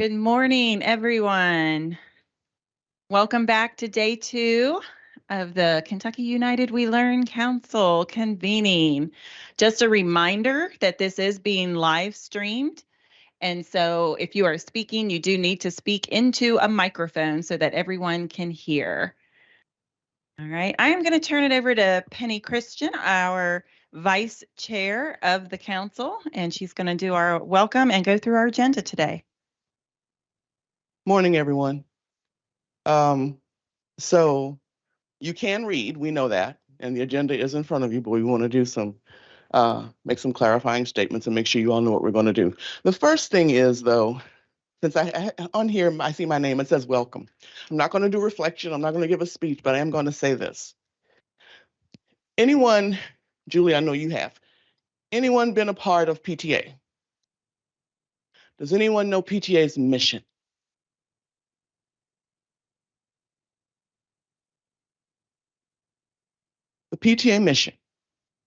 Good morning, everyone. Welcome back to day 2 of the Kentucky United We Learn Council convening. Just a reminder that this is being live streamed. And so if you are speaking, you do need to speak into a microphone so that everyone can hear. All right, I am going to turn it over to Penny Christian, our vice chair of the council, and she's going to do our welcome and go through our agenda today. Morning, everyone. So you can read, we know that, and the agenda is in front of you, but we want to do make some clarifying statements and make sure you all know what we're going to do. The first thing is, though, since on here, I see my name, it says welcome. I'm not going to do reflection, I'm not going to give a speech, but I am going to say this. Anyone, Julie, I know you have, anyone been a part of PTA? Does anyone know PTA's mission? The PTA mission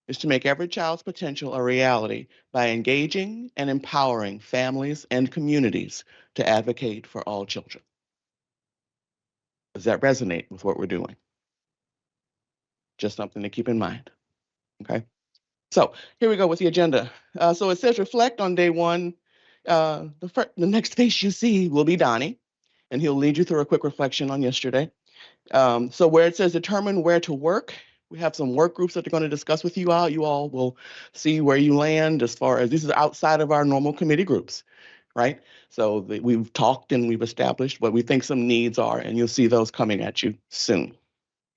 is to make every child's potential a reality by engaging and empowering families and communities to advocate for all children. Does that resonate with what we're doing? Just something to keep in mind, okay? So here we go with the agenda. So it says reflect on day 1. The next face you see will be Donnie, and he'll lead you through a quick reflection on yesterday. So where it says determine where to work, we have some work groups that are going to discuss with you all. You all will see where you land as far as this is outside of our normal committee groups, right? So we've talked and we've established what we think some needs are, and you'll see those coming at you soon.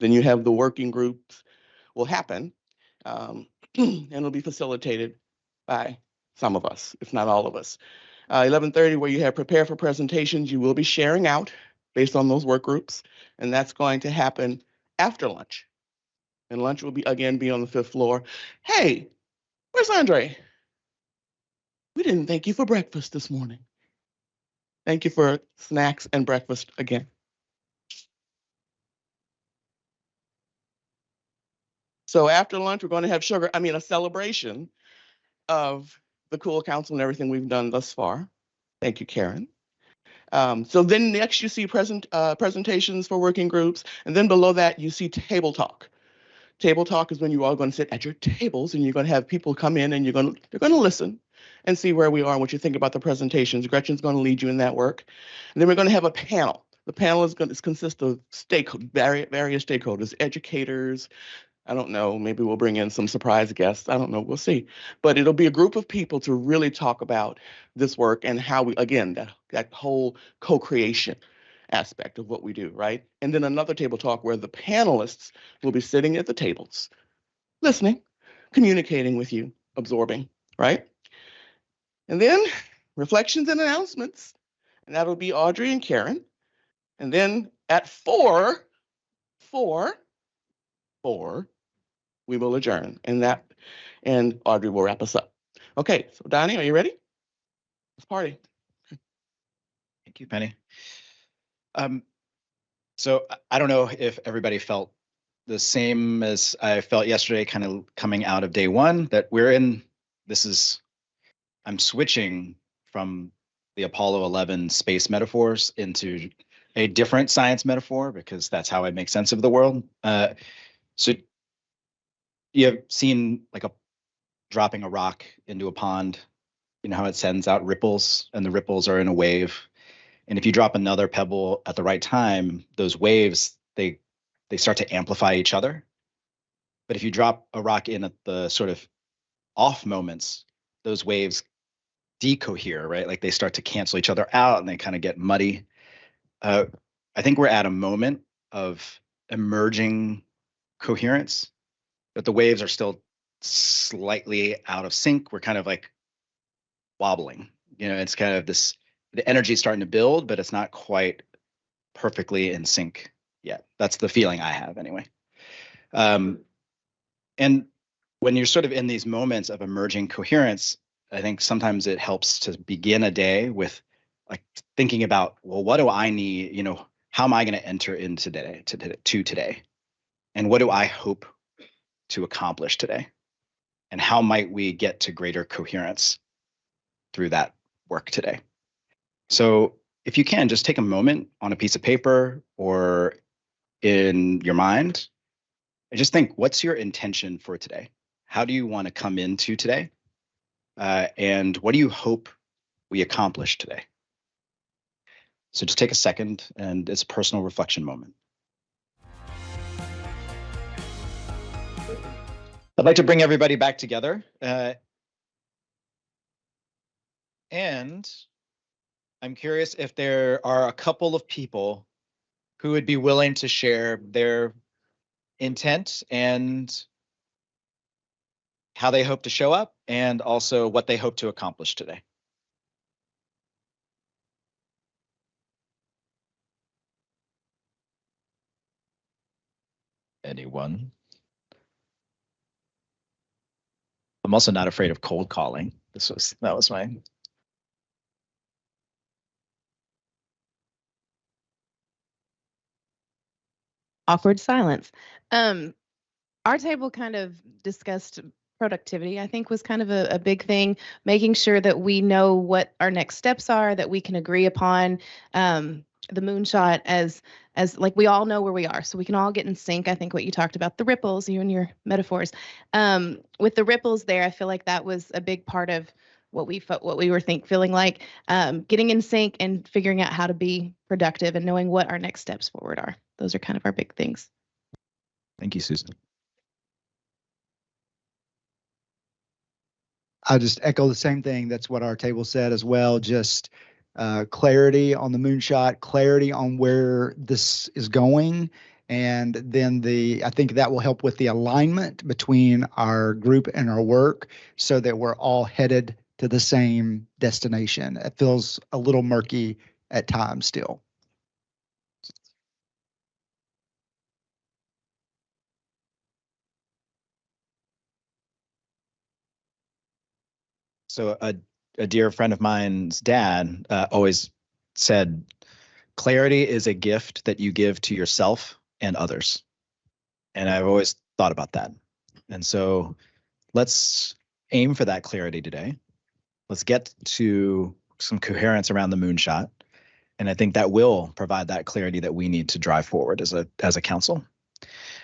Then you have the working groups will happen, and it'll be facilitated by some of us, if not all of us. 11:30, where you have prepare for presentations, you will be sharing out based on those work groups, and that's going to happen after lunch. And lunch will be on the 5th floor. Hey, where's Andre? We didn't thank you for breakfast this morning. Thank you for snacks and breakfast again. So after lunch, we're going to have a celebration of the Cool Council and everything we've done thus far. Thank you, Karen. So then next you see presentations for working groups, and then below that you see table talk. Table talk is when you all going to sit at your tables and you're going to have people come in and they're going to listen and see where we are and what you think about the presentations. Gretchen's going to lead you in that work. And then we're going to have a panel. The panel is going to consist of various stakeholders, educators. I don't know, maybe we'll bring in some surprise guests. I don't know, we'll see. But it'll be a group of people to really talk about this work and how we, again, that whole co-creation aspect of what we do, right? And then another table talk where the panelists will be sitting at the tables, listening, communicating with you, absorbing, right? And then reflections and announcements, and that'll be Audrey and Karen. And then at 4, we will adjourn, and Audrey will wrap us up. Okay, so Donnie, are you ready? Let's party. Thank you, Penny. So I don't know if everybody felt the same as I felt yesterday, kind of coming out of day 1, that I'm switching from the Apollo 11 space metaphors into a different science metaphor, because that's how I make sense of the world. So you have seen like dropping a rock into a pond, you know how it sends out ripples, and the ripples are in a wave. And if you drop another pebble at the right time, those waves, they start to amplify each other. But if you drop a rock in at the sort of off moments, those waves decohere, right? Like they start to cancel each other out and they kind of get muddy. I think we're at a moment of emerging coherence, but the waves are still slightly out of sync. We're kind of like wobbling. It's kind of the energy is starting to build, but it's not quite perfectly in sync yet. That's the feeling I have anyway. And when you're sort of in these moments of emerging coherence, I think sometimes it helps to begin a day with like thinking about, well, what do I need? How am I going to enter into today? And what do I hope to accomplish today? And how might we get to greater coherence through that work today? So if you can, just take a moment on a piece of paper or in your mind and just think, what's your intention for today? How do you want to come into today? And what do you hope we accomplish today? So just take a second, and it's a personal reflection moment. I'd like to bring everybody back together. And I'm curious if there are a couple of people who would be willing to share their intent and how they hope to show up, and also what they hope to accomplish today. Anyone? I'm also not afraid of cold calling. That was my. Awkward silence. Our table kind of discussed productivity, I think, was kind of a big thing, making sure that we know what our next steps are, that we can agree upon the moonshot as like we all know where we are, so we can all get in sync. I think what you talked about, the ripples, you and your metaphors, with the ripples there, I feel like that was a big part of what we were feeling like, getting in sync and figuring out how to be productive and knowing what our next steps forward are. Those are kind of our big things. Thank you, Susan. I just echo the same thing. That's what our table said as well. Just clarity on the moonshot, clarity on where this is going. And then I think that will help with the alignment between our group and our work so that we're all headed to the same destination. It feels a little murky at times still. So a dear friend of mine's dad always said, clarity is a gift that you give to yourself and others. And I've always thought about that. And so let's aim for that clarity today. Let's get to some coherence around the moonshot. And I think that will provide that clarity that we need to drive forward as a council.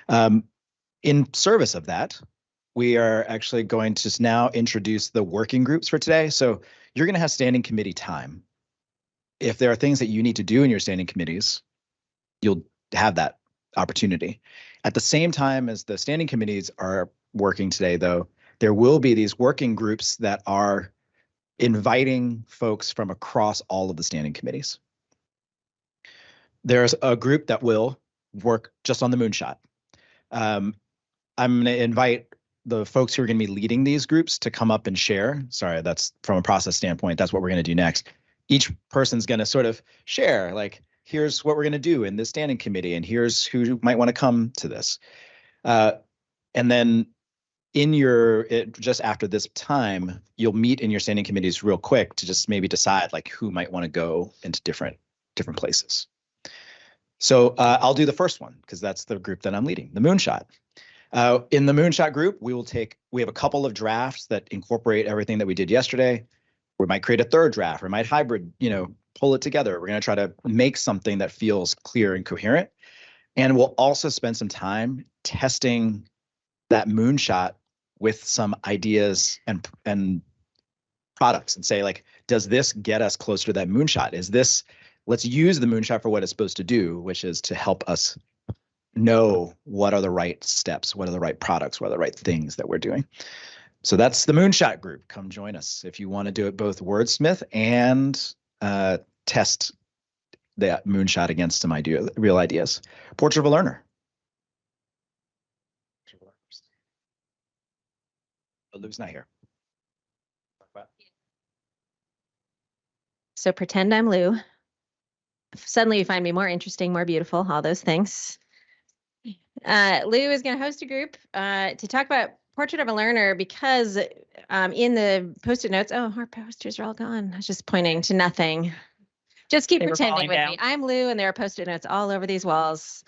In service of that, we are actually going to now introduce the working groups for today. So you're going to have standing committee time. If there are things that you need to do in your standing committees, you'll have that opportunity. At the same time as the standing committees are working today, though, there will be these working groups that are inviting folks from across all of the standing committees. There's a group that will work just on the moonshot. I'm going to invite the folks who are going to be leading these groups to come up and share. Sorry, that's from a process standpoint. That's what we're going to do next. Each person's going to sort of share, like, here's what we're going to do in this standing committee, and here's who might want to come to this. And then just after this time, you'll meet in your standing committees real quick to just maybe decide like who might want to go into different places. So I'll do the first one because that's the group that I'm leading, the moonshot. In the moonshot group, we have a couple of drafts that incorporate everything that we did yesterday. We might create a third draft. We might hybrid, pull it together. We're going to try to make something that feels clear and coherent. And we'll also spend some time testing that moonshot with some ideas and products and say, like, does this get us closer to that moonshot? Let's use the moonshot for what it's supposed to do, which is to help us know what are the right steps, what are the right products, what are the right things that we're doing. So that's the moonshot group. Come join us if you want to do it both wordsmith and test that moonshot against some real ideas. Portrait of a Learner. But Lou's not here. So pretend I'm Lou. Suddenly you find me more interesting, more beautiful, all those things. Lou is going to host a group to talk about Portrait of a Learner because in the Post-it notes, our posters are all gone. I was just pointing to nothing. Just keep They were pretending falling with down. me. I'm Lou and there are Post-it notes all over these walls.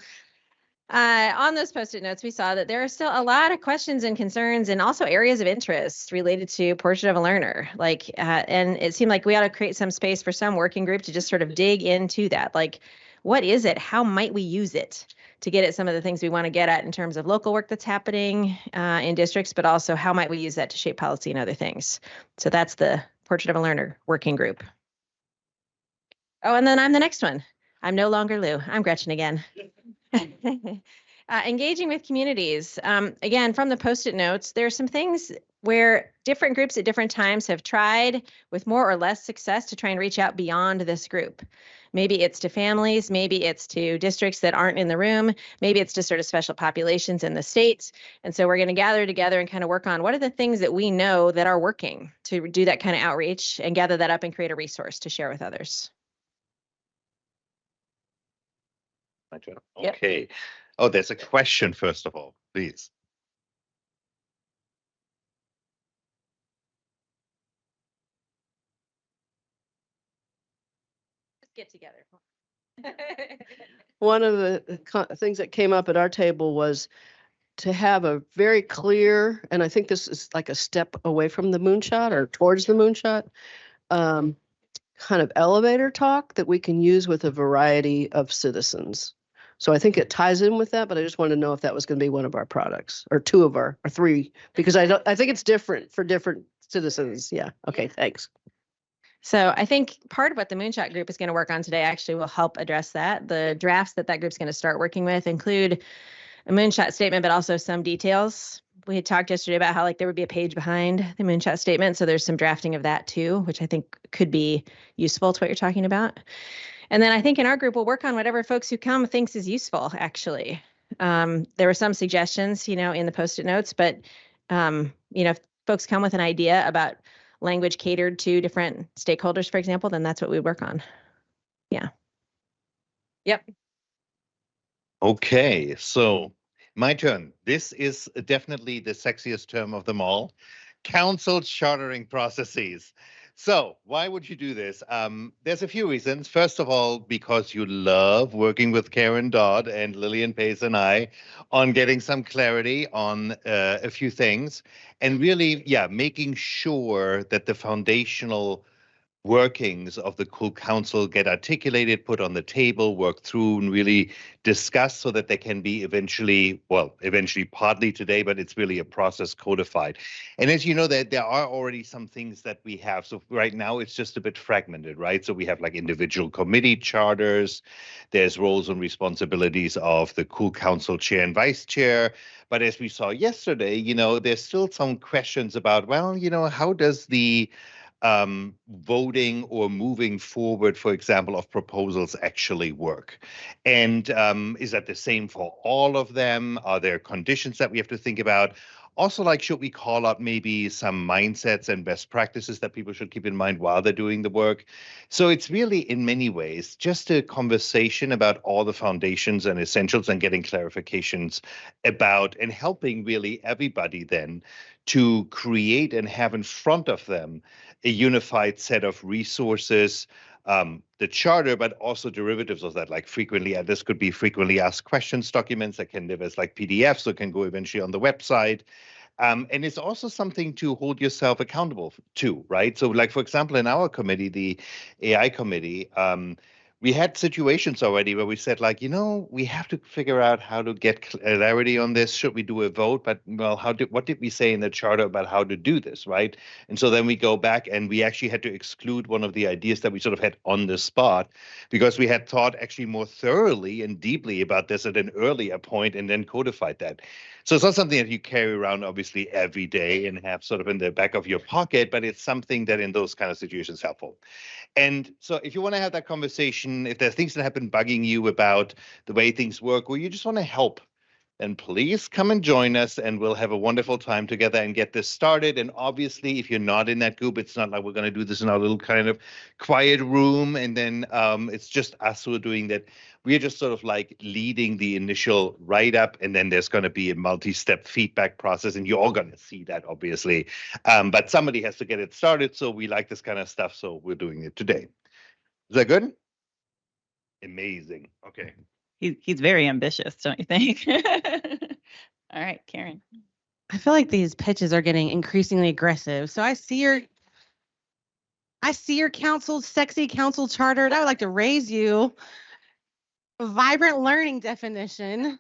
On those post-it notes, we saw that there are still a lot of questions and concerns and also areas of interest related to Portrait of a Learner. And it seemed like we ought to create some space for some working group to just sort of dig into that. Like, what is it? How might we use it to get at some of the things we want to get at in terms of local work that's happening in districts, but also how might we use that to shape policy and other things? So that's the Portrait of a Learner working group. Oh, and then I'm the next one. I'm no longer Lou. I'm Gretchen again. Engaging with communities. Again, from the post-it notes, there are some things where different groups at different times have tried with more or less success to try and reach out beyond this group. Maybe it's to families, maybe it's to districts that aren't in the room, maybe it's to sort of special populations in the state. And so we're going to gather together and kind of work on what are the things that we know that are working to do that kind of outreach and gather that up and create a resource to share with others. My turn. Yep. Okay. Oh, there's a question first of all, please. Let's get together. One of the things that came up at our table was to have a very clear, and I think this is like a step away from the moonshot or towards the moonshot, kind of elevator talk that we can use with a variety of citizens. So I think it ties in with that, but I just wanted to know if that was going to be one of our products or two of our, or three, because I think it's different for different citizens. Yeah. Okay. Thanks. So I think part of what the Moonshot group is going to work on today actually will help address that. The drafts that group's going to start working with include a Moonshot statement, but also some details. We had talked yesterday about how like there would be a page behind the Moonshot statement. So there's some drafting of that too, which I think could be useful to what you're talking about. And then I think in our group, we'll work on whatever folks who come thinks is useful, actually. There were some suggestions, in the Post-it notes, but, if folks come with an idea about language catered to different stakeholders, for example, then that's what we work on. Yeah. Yep. Okay, so my turn. This is definitely the sexiest term of them all. Council chartering processes. So why would you do this? There's a few reasons. First of all, because you love working with Karen Dodd and Lillian Pace and I on getting some clarity on a few things. And really, making sure that the foundational workings of the cool council get articulated, put on the table, worked through, and really discussed so that they can be eventually partly today, but it's really a process codified. And as you know, there are already some things that we have. So right now it's just a bit fragmented, right? So we have like individual committee charters, there's roles and responsibilities of the cool council chair and vice chair. But as we saw yesterday, there's still some questions about, well, how does the voting or moving forward, for example, of proposals actually work? And is that the same for all of them? Are there conditions that we have to think about? Also, like, should we call out maybe some mindsets and best practices that people should keep in mind while they're doing the work? So it's really, in many ways, just a conversation about all the foundations and essentials and getting clarifications about and helping really everybody then to create and have in front of them a unified set of resources, the charter, but also derivatives of that, like this could be frequently asked questions documents that can live as like PDFs, so can go eventually on the website. And it's also something to hold yourself accountable to, right? So like, for example, in our committee, the AI committee, we had situations already where we said, like, we have to figure out how to get clarity on this. Should we do a vote? But, well, what did we say in the charter about how to do this, right? And so then we go back and we actually had to exclude one of the ideas that we sort of had on the spot because we had thought actually more thoroughly and deeply about this at an earlier point and then codified that. So it's not something that you carry around, obviously, every day and have sort of in the back of your pocket, but it's something that in those kind of situations is helpful. And so if you want to have that conversation, if there's things that have been bugging you about the way things work, or you just want to help, then please come and join us and we'll have a wonderful time together and get this started. And obviously, if you're not in that group, it's not like we're going to do this in our little kind of quiet room and then it's just us who are doing that. We're just sort of like leading the initial write-up, and then there's going to be a multi-step feedback process, and you're all going to see that, obviously. But somebody has to get it started, so we like this kind of stuff, so we're doing it today. Is that good? Amazing. Okay. He's very ambitious, don't you think? All right, Karen. I feel like these pitches are getting increasingly aggressive. So I see your council, sexy council chartered. I would like to raise you a vibrant learning definition.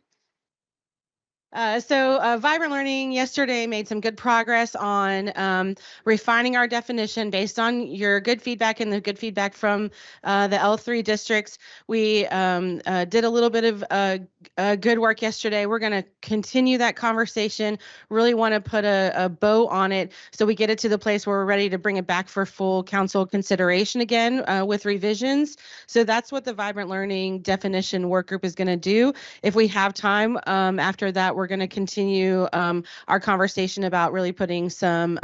Vibrant Learning yesterday made some good progress on refining our definition based on your good feedback and the good feedback from the L3 districts. We did a little bit of good work yesterday. We're going to continue that conversation, really want to put a bow on it so we get it to the place where we're ready to bring it back for full council consideration again with revisions. So that's what the Vibrant Learning definition work group is going to do. If we have time after that, we're going to continue our conversation about really putting some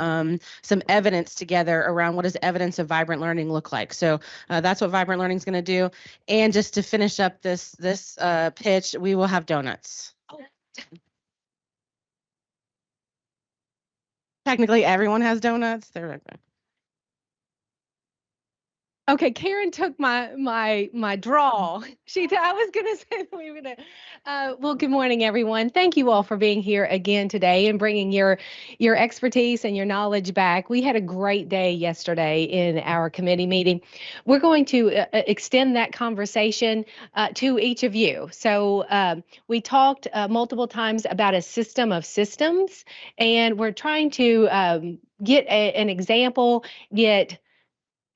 evidence together around what does evidence of vibrant learning look like. So that's what Vibrant Learning is going to do. And just to finish up this pitch, we will have donuts. Oh. Technically, everyone has donuts. They're okay. Okay, Karen took my draw. I was gonna say that we were gonna. Well, good morning, everyone. Thank you all for being here again today and bringing your expertise and your knowledge back. We had a great day yesterday in our committee meeting. We're going to extend that conversation to each of you. So we talked multiple times about a system of systems, and we're trying to get an example, get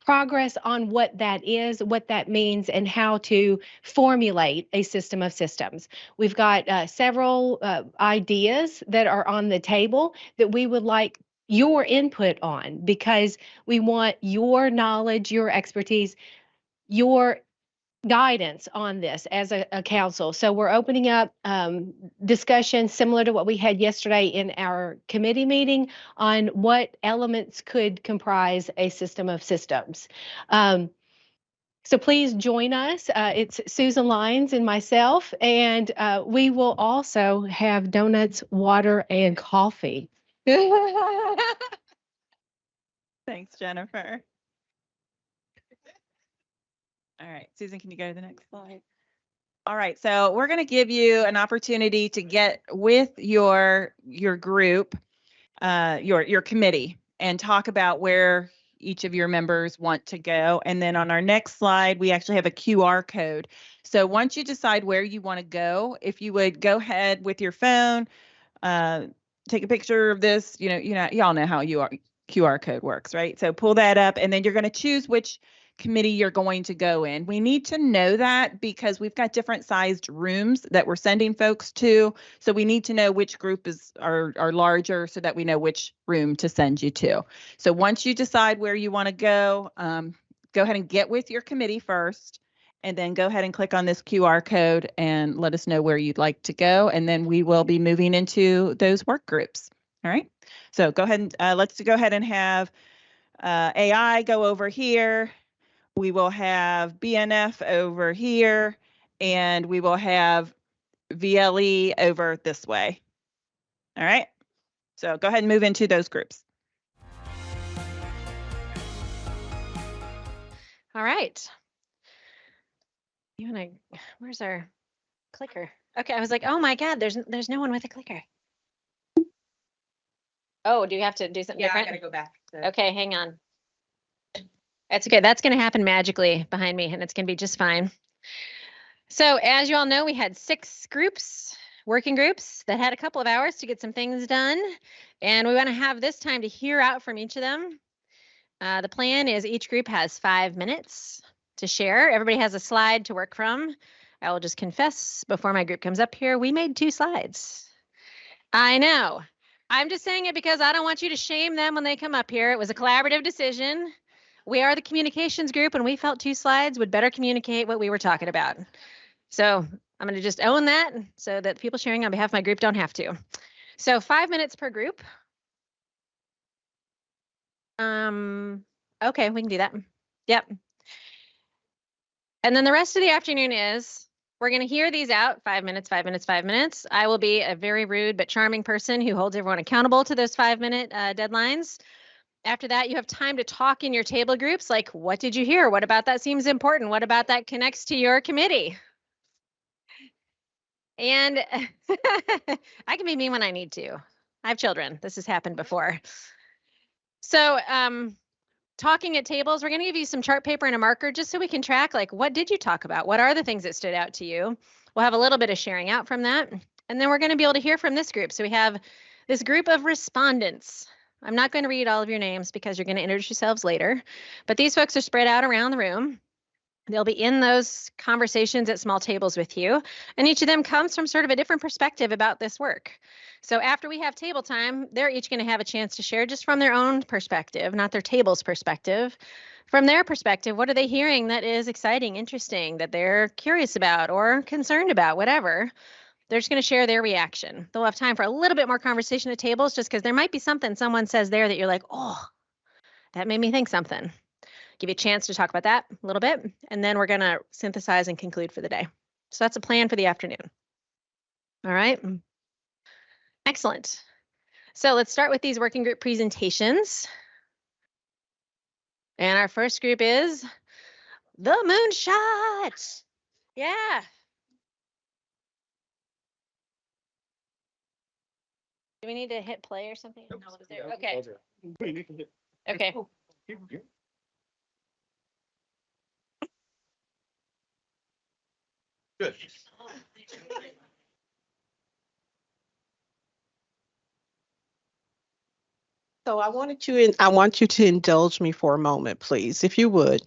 progress on what that is, what that means, and how to formulate a system of systems. We've got several ideas that are on the table that we would like your input on, because we want your knowledge, your expertise, your guidance on this as a council. So we're opening up discussion similar to what we had yesterday in our committee meeting on what elements could comprise a system of systems. So please join us. It's Susan Lyons and myself, and we will also have donuts, water, and coffee. Thanks, Jennifer. All right, Susan, can you go to the next slide? All right, so we're going to give you an opportunity to get with your group, your committee, and talk about where each of your members want to go. And then on our next slide, we actually have a QR code. So once you decide where you want to go, if you would go ahead with your phone, take a picture of this. Y'all know how QR code works, right? So pull that up, and then you're going to choose which committee you're going to go in. We need to know that because we've got different sized rooms that we're sending folks to. So we need to know which group are larger so that we know which room to send you to. So once you decide where you want to go ahead and get with your committee first, and then go ahead and click on this QR code and let us know where you'd like to go. And then we will be moving into those work groups. All right. So go ahead and let's go ahead and have AI go over here. We will have BNF over here, and we will have VLE over this way. All right. So go ahead and move into those groups. All right. Where's our clicker? Okay, I was like, oh my God, there's no one with a clicker. Oh, do you have to do something different? I gotta go back. Okay, hang on. That's okay. That's going to happen magically behind me, and it's going to be just fine. So as you all know, we had 6 working groups that had a couple of hours to get some things done, and we want to have this time to hear out from each of them. The plan is each group has 5 minutes to share. Everybody has a slide to work from. I will just confess before my group comes up here, we made 2 slides. I know. I'm just saying it because I don't want you to shame them when they come up here. It was a collaborative decision. We are the communications group, and we felt 2 slides would better communicate what we were talking about. So I'm going to just own that so that people sharing on behalf of my group don't have to. So 5 minutes per group. Okay, we can do that. Yep. And then the rest of the afternoon is we're going to hear these out 5 minutes, 5 minutes, 5 minutes. I will be a very rude but charming person who holds everyone accountable to those 5-minute deadlines. After that, you have time to talk in your table groups, like, what did you hear? What about that seems important? What about that connects to your committee? And I can be mean when I need to. I have children. This has happened before. So, talking at tables, we're going to give you some chart paper and a marker just so we can track, like, what did you talk about? What are the things that stood out to you? We'll have a little bit of sharing out from that. And then we're going to be able to hear from this group. So we have this group of respondents. I'm not going to read all of your names because you're going to introduce yourselves later, but these folks are spread out around the room. They'll be in those conversations at small tables with you, and each of them comes from sort of a different perspective about this work. So after we have table time, they're each going to have a chance to share just from their own perspective, not their table's perspective. From their perspective, what are they hearing that is exciting, interesting, that they're curious about or concerned about, whatever? They're just going to share their reaction. They'll have time for a little bit more conversation at tables just because there might be something someone says there that you're like, oh, that made me think something. Give you a chance to talk about that a little bit, and then we're going to synthesize and conclude for the day. So that's a plan for the afternoon. All right. Excellent. So let's start with these working group presentations. And our first group is the moonshot. Yeah. Do we need to hit play or something? No, it was there. Okay. Okay. Good. So I want you to indulge me for a moment, please, if you would.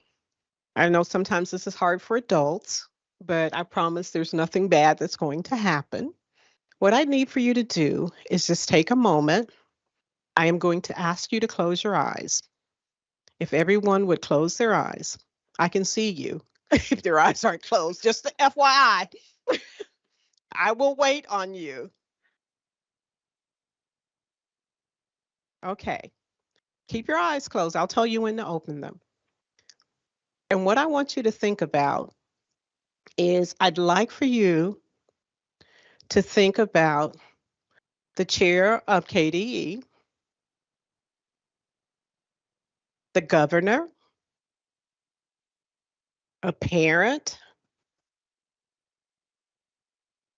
I know sometimes this is hard for adults, but I promise there's nothing bad that's going to happen. What I need for you to do is just take a moment. I am going to ask you to close your eyes. If everyone would close their eyes, I can see you if their eyes aren't closed. Just the FYI, I will wait on you. Okay. Keep your eyes closed. I'll tell you when to open them. And what I want you to think about is I'd like for you to think about the chair of KDE, the governor, a parent,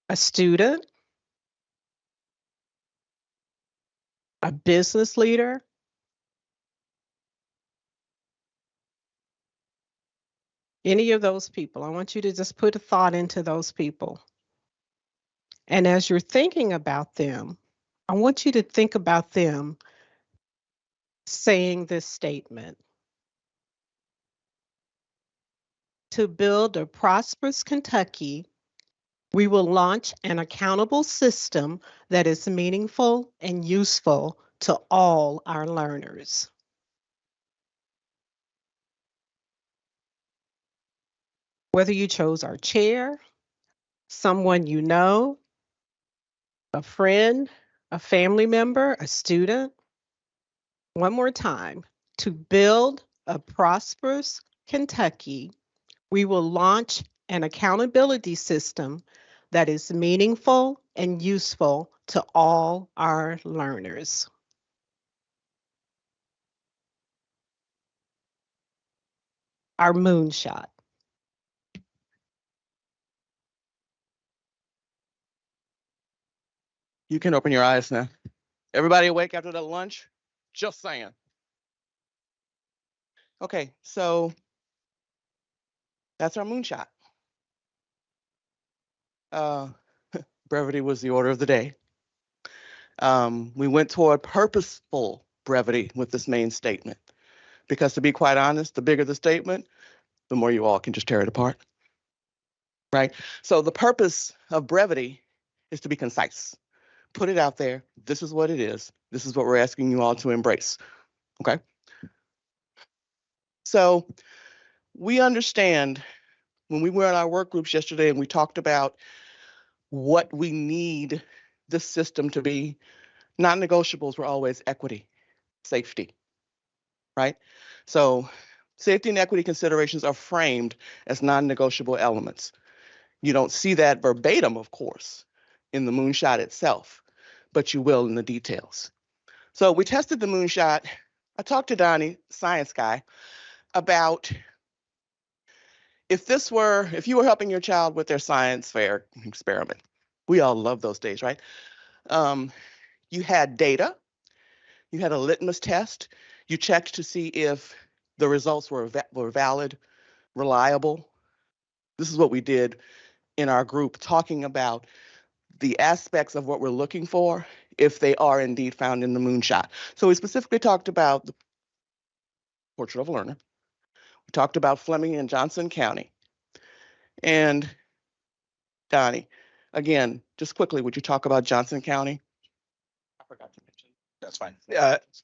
a student, a business leader, any of those people. I want you to just put a thought into those people. And as you're thinking about them, I want you to think about them saying this statement. To build a prosperous Kentucky, we will launch an accountable system that is meaningful and useful to all our learners. Whether you chose our chair, someone you know, a friend, a family member, a student, one more time, to build a prosperous Kentucky, we will launch an accountability system that is meaningful and useful to all our learners. Our moonshot. You can open your eyes now. Everybody awake after the lunch? Just saying. Okay, so that's our moonshot. Brevity was the order of the day. We went toward purposeful brevity with this main statement, because to be quite honest, the bigger the statement, the more you all can just tear it apart, right? So the purpose of brevity is to be concise. Put it out there. This is what it is. This is what we're asking you all to embrace, okay? So we understand when we were in our work groups yesterday and we talked about what we need this system to be, non-negotiables were always equity, safety, right? So safety and equity considerations are framed as non-negotiable elements. You don't see that verbatim, of course, in the moonshot itself, but you will in the details. So we tested the moonshot. I talked to Donnie, science guy, about if you were helping your child with their science fair experiment, We all love those days, right? You had data, you had a litmus test, you checked to see if the results were valid, reliable. This is what we did in our group, talking about the aspects of what we're looking for if they are indeed found in the moonshot. So we specifically talked about the Portrait of a Learner. We talked about Fleming and Johnson County. And Donnie, again, just quickly, would you talk about Johnson County? I forgot to mention. That's fine.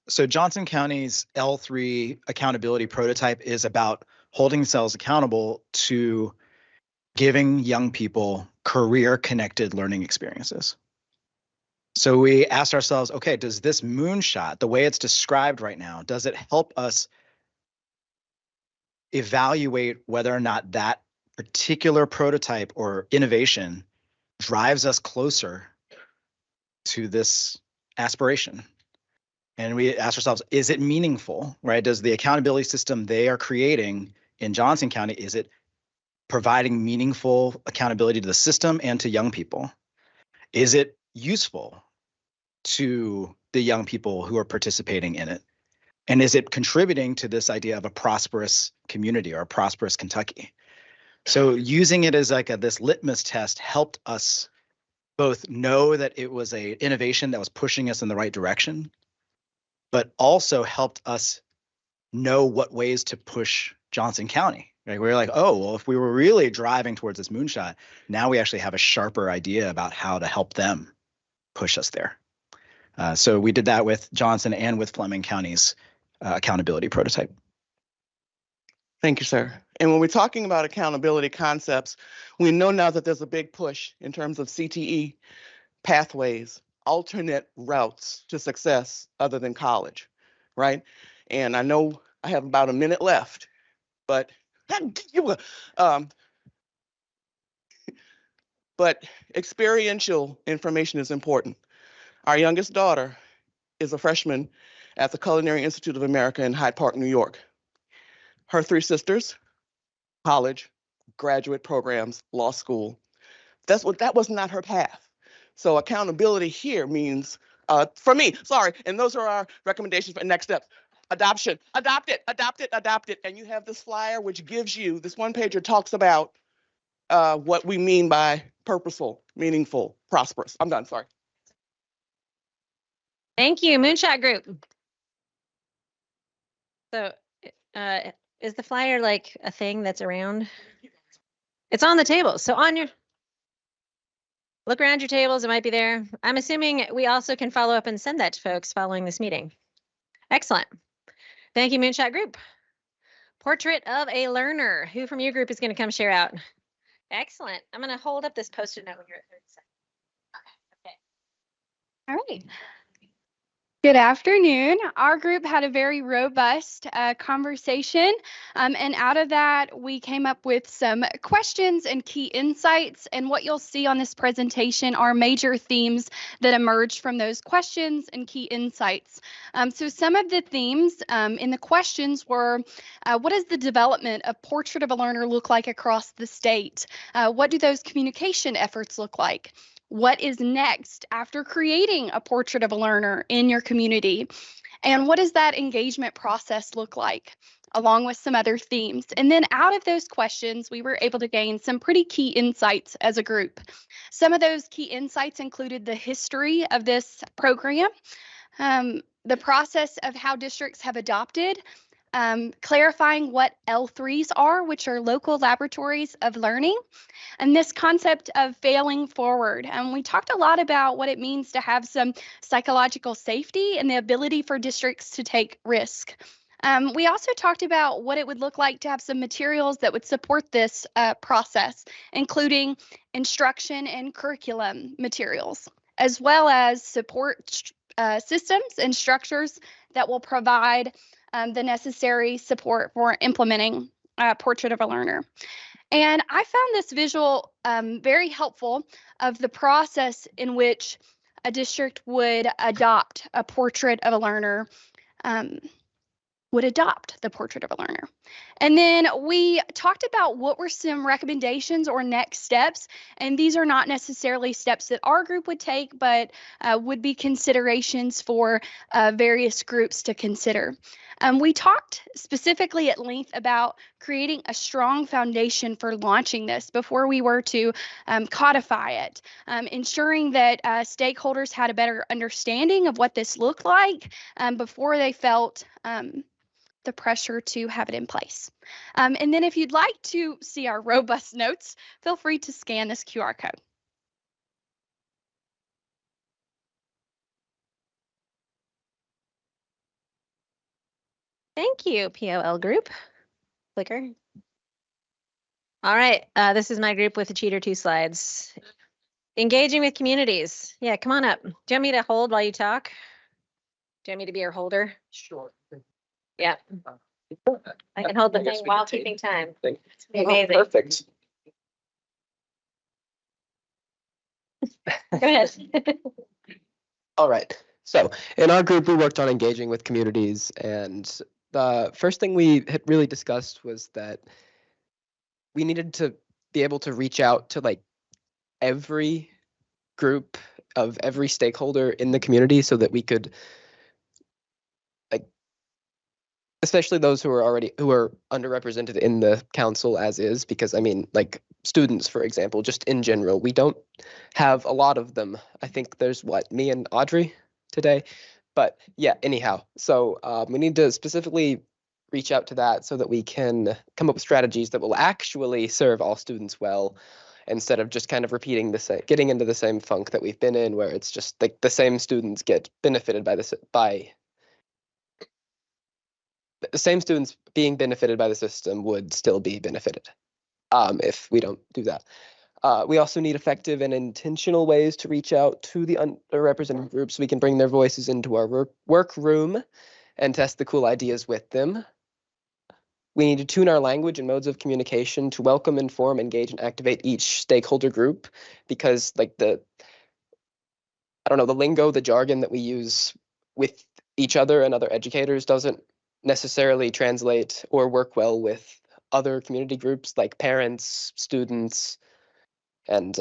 So Johnson County's L3 accountability prototype is about holding themselves accountable to giving young people career-connected learning experiences. So we asked ourselves, okay, does this moonshot, the way it's described right now, does it help us evaluate whether or not that particular prototype or innovation drives us closer to this aspiration? And we asked ourselves, is it meaningful, right? Does the accountability system they are creating in Johnson County, is it providing meaningful accountability to the system and to young people? Is it useful to the young people who are participating in it? And is it contributing to this idea of a prosperous community or a prosperous Kentucky? So using it as like this litmus test helped us both know that it was a innovation that was pushing us in the right direction, but also helped us know what ways to push Johnson County. Right? We were like, oh, well, if we were really driving towards this moonshot, now we actually have a sharper idea about how to help them push us there. So we did that with Johnson and with Fleming County's accountability prototype. Thank you, sir. And when we're talking about accountability concepts, we know now that there's a big push in terms of CTE pathways, alternate routes to success other than college, right? And I know I have about a minute left, but but experiential information is important. Our youngest daughter is a freshman at the Culinary Institute of America in Hyde Park, New York. Her three sisters, college, graduate programs, law school. That was not her path. So accountability here means, for me, sorry, and those are our recommendations for next steps. Adoption, adopt it, adopt it, adopt it. And you have this flyer which gives you, this one pager talks about what we mean by purposeful, meaningful, prosperous. I'm done, sorry. Thank you, Moonshot Group. So is the flyer like a thing that's around? It's on the table. So look around your tables, it might be there. I'm assuming we also can follow up and send that to folks following this meeting. Excellent. Thank you, Moonshot Group. Portrait of a Learner. Who from your group is going to come share out? Excellent. I'm going to hold up this Post-it note when you're at 30 seconds. Okay. All right. Good afternoon. Our group had a very robust conversation, and out of that, we came up with some questions and key insights. And what you'll see on this presentation are major themes that emerged from those questions and key insights. So some of the themes in the questions were, what does the development of Portrait of a Learner look like across the state? What do those communication efforts look like? What is next after creating a Portrait of a Learner in your community? And what does that engagement process look like, along with some other themes? And then out of those questions, we were able to gain some pretty key insights as a group. Some of those key insights included the history of this program, the process of how districts have adopted, clarifying what L3s are, which are local laboratories of learning, and this concept of failing forward. And we talked a lot about what it means to have some psychological safety and the ability for districts to take risk. We also talked about what it would look like to have some materials that would support this process, including instruction and curriculum materials, as well as support systems and structures that will provide the necessary support for implementing Portrait of a Learner. And I found this visual very helpful of the process in which a district would adopt a Portrait of a Learner. would adopt the Portrait of a Learner. And then we talked about what were some recommendations or next steps. And these are not necessarily steps that our group would take, but would be considerations for various groups to consider. We talked specifically at length about creating a strong foundation for launching this before we were to codify it, ensuring that stakeholders had a better understanding of what this looked like before they felt the pressure to have it in place. And then if you'd like to see our robust notes, feel free to scan this QR code. Thank you, POL group. Clicker. All right, this is my group with the cheater 2 slides. Engaging with communities. Yeah, come on up. Do you want me to hold while you talk? Do you want me to be your holder? Sure. Yeah. I can hold the thing while keeping time. Thank It's amazing. Oh, perfect. Go ahead. All right. So in our group, we worked on engaging with communities, and the first thing we had really discussed was that we needed to be able to reach out to like every group of every stakeholder in the community so that we could, like, especially those who are underrepresented in the council as is, because I mean, like students, for example, just in general, we don't have a lot of them. I think there's me and Audrey today, but yeah, anyhow, so we need to specifically reach out to that so that we can come up with strategies that will actually serve all students well, instead of just kind of repeating getting into the same funk that we've been in, where it's just like the same students get benefited by the same students being benefited by the system would still be benefited if we don't do that. We also need effective and intentional ways to reach out to the underrepresented groups so we can bring their voices into our workroom and test the cool ideas with them. We need to tune our language and modes of communication to welcome, inform, engage, and activate each stakeholder group, because like the lingo, the jargon that we use with each other and other educators doesn't necessarily translate or work well with other community groups like parents, students, and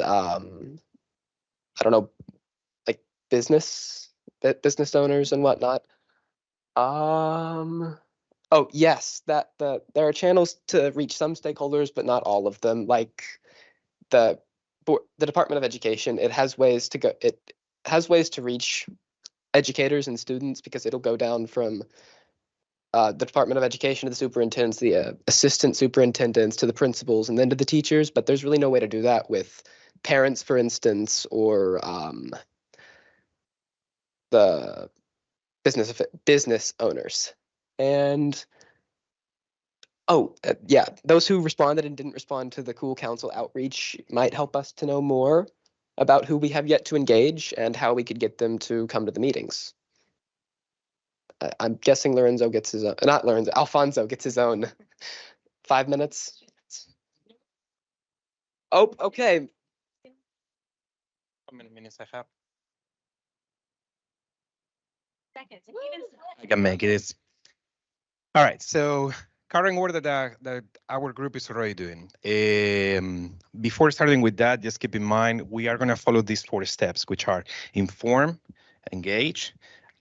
like business owners and whatnot. Oh yes, there are channels to reach some stakeholders, but not all of them. Like the Department of Education, it has ways to reach educators and students, because it'll go down from the Department of Education to the superintendents, the assistant superintendents, to the principals, and then to the teachers. But there's really no way to do that with parents, for instance, or the business owners. And those who responded and didn't respond to the Cool Council outreach might help us to know more about who we have yet to engage and how we could get them to come to the meetings. I'm guessing Alfonso gets his own 5 minutes. Oh, okay. How many minutes I have? Seconds. I can make it. All right. So current work that our group is already doing. Before starting with that, just keep in mind we are going to follow these 4 steps, which are inform, engage,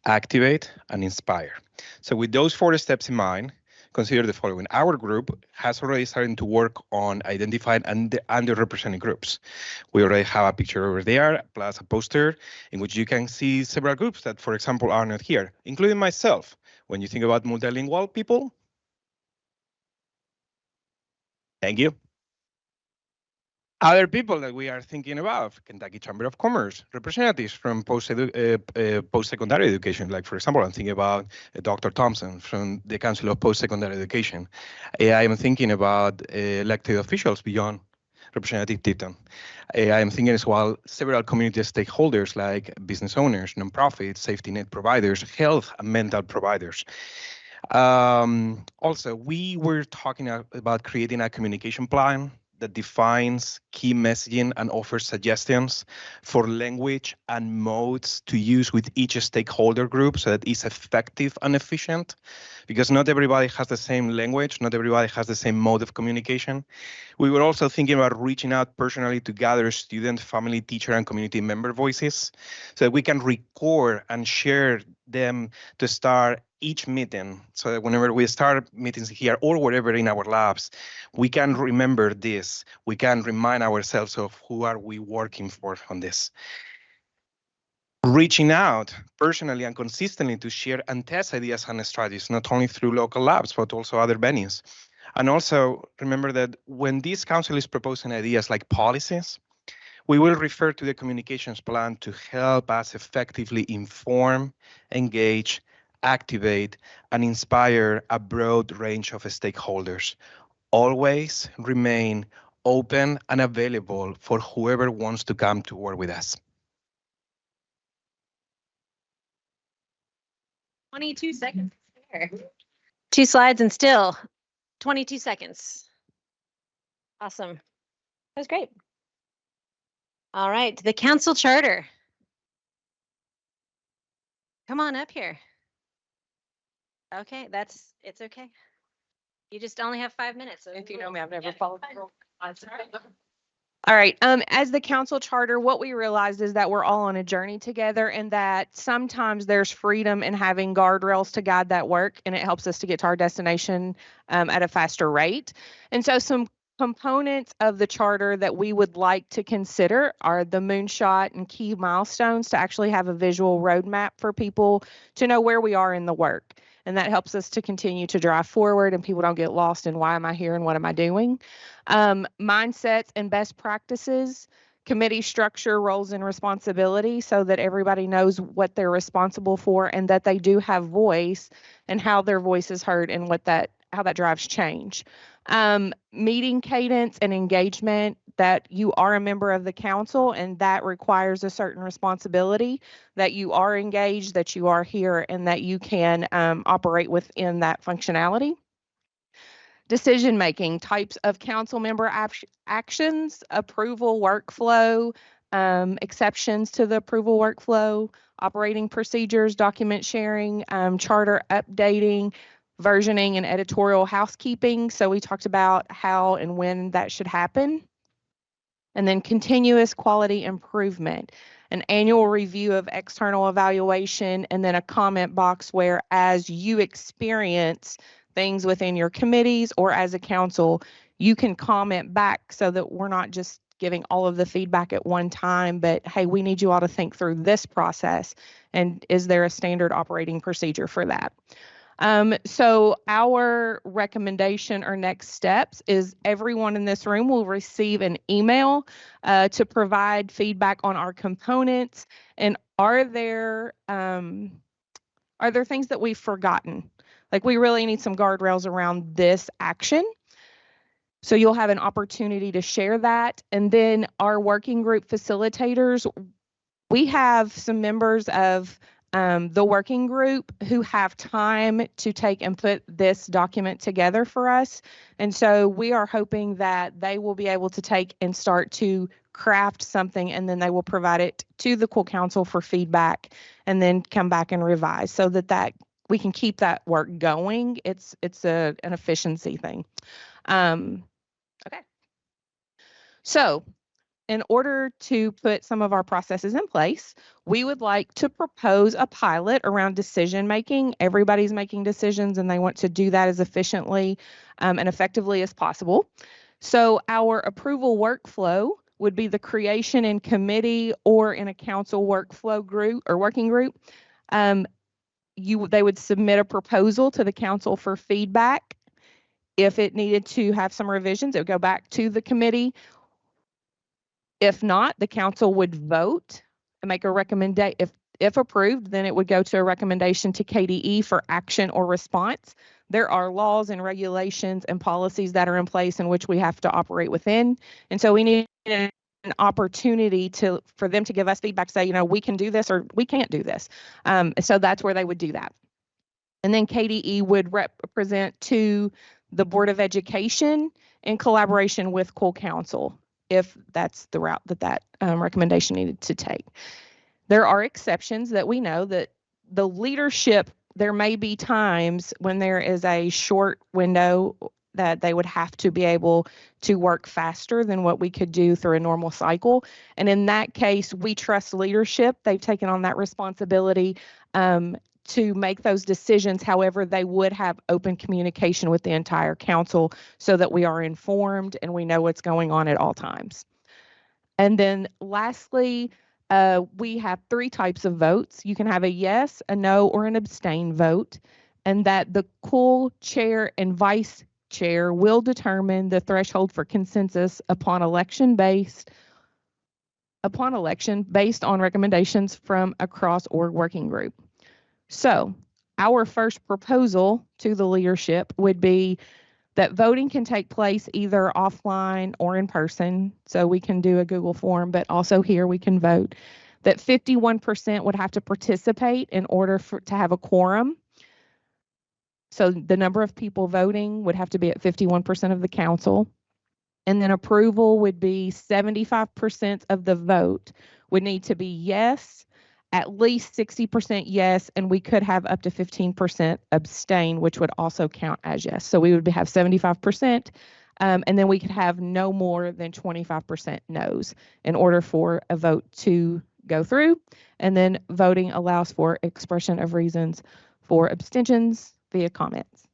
activate, and inspire. So with those 4 steps in mind, consider the following. Our group has already started to work on identifying underrepresented groups. We already have a picture over there, plus a poster in which you can see several groups that, for example, are not here, including myself. When you think about multilingual people, thank you. Other people that we are thinking about, Kentucky Chamber of Commerce, representatives from post-secondary education. Like, for example, I'm thinking about Dr. Thompson from the Council of Post-Secondary Education. I am thinking about elected officials beyond Representative Tipton. I am thinking as well several community stakeholders like business owners, nonprofits, safety net providers, health and mental providers. Also, we were talking about creating a communication plan that defines key messaging and offers suggestions for language and modes to use with each stakeholder group so that it's effective and efficient, because not everybody has the same language, not everybody has the same mode of communication. We were also thinking about reaching out personally to gather student, family, teacher, and community member voices so that we can record and share them to start each meeting, so that whenever we start meetings here or wherever in our labs, we can remember this. We can remind ourselves of who are we working for on this. Reaching out personally and consistently to share and test ideas and strategies, not only through local labs, but also other venues. And also remember that when this council is proposing ideas like policies, we will refer to the communications plan to help us effectively inform, engage, activate, and inspire a broad range of stakeholders. Always remain open and available for whoever wants to come to work with us. 22 seconds. There. 2 slides and still 22 seconds. Awesome. That was great. All right, the council charter. Come on up here. Okay, it's okay. You just only have 5 minutes. So if you know me, I've never followed the rule. All right. As the council charter, what we realized is that we're all on a journey together, and that sometimes there's freedom in having guardrails to guide that work, and it helps us to get to our destination at a faster rate. And so some components of the charter that we would like to consider are the moonshot and key milestones, to actually have a visual roadmap for people to know where we are in the work. And that helps us to continue to drive forward, and people don't get lost in why am I here and what am I doing. Mindsets and best practices, committee structure, roles and responsibility, so that everybody knows what they're responsible for and that they do have voice, and how their voice is heard, and how that drives change. Meeting cadence and engagement, that you are a member of the council, and that requires a certain responsibility, that you are engaged, that you are here, and that you can operate within that functionality. Decision making, types of council member actions, approval workflow, exceptions to the approval workflow, operating procedures, document sharing, charter updating, versioning, and editorial housekeeping. So we talked about how and when that should happen. And then continuous quality improvement, an annual review of external evaluation, and then a comment box where, as you experience things within your committees or as a council, you can comment back, so that we're not just giving all of the feedback at one time, but hey, we need you all to think through this process, and is there a standard operating procedure for that? So our recommendation or next steps is everyone in this room will receive an email to provide feedback on our components. And are there things that we've forgotten? Like, we really need some guardrails around this action. So you'll have an opportunity to share that. And then our working group facilitators, we have some members of the working group who have time to take and put this document together for us. And so we are hoping that they will be able to take and start to craft something, and then they will provide it to the Cool Council for feedback, and then come back and revise, so that we can keep that work going. It's an efficiency thing. Okay. So, in order to put some of our processes in place, we would like to propose a pilot around decision making. Everybody's making decisions, and they want to do that as efficiently and effectively as possible. So our approval workflow would be the creation in committee or in a council workflow group or working group. They would submit a proposal to the council for feedback. If it needed to have some revisions, it would go back to the committee. If not, the council would vote and make a recommendation. If approved, then it would go to a recommendation to KDE for action or response. There are laws and regulations and policies that are in place in which we have to operate within. And so we need an opportunity for them to give us feedback, say, we can do this or we can't do this. So that's where they would do that. And then KDE would represent to the Board of Education in collaboration with Cool Council, if that's the route that recommendation needed to take. There are exceptions that we know that the leadership, there may be times when there is a short window that they would have to be able to work faster than what we could do through a normal cycle. And in that case, we trust leadership. They've taken on that responsibility to make those decisions. However, they would have open communication with the entire council so that we are informed and we know what's going on at all times. And then lastly, we have 3 types of votes. You can have a yes, a no, or an abstain vote, and that the cool chair and vice chair will determine the threshold for consensus upon election based on recommendations from a cross-org working group. So our first proposal to the leadership would be that voting can take place either offline or in person. So we can do a Google form, but also here we can vote. That 51% would have to participate in order to have a quorum. So the number of people voting would have to be at 51% of the council. And then approval would be 75% of the vote would need to be yes, at least 60% yes, and we could have up to 15% abstain, which would also count as yes. So we would have 75%, and then we could have no more than 25% no's in order for a vote to go through. And then voting allows for expression of reasons for abstentions via comments.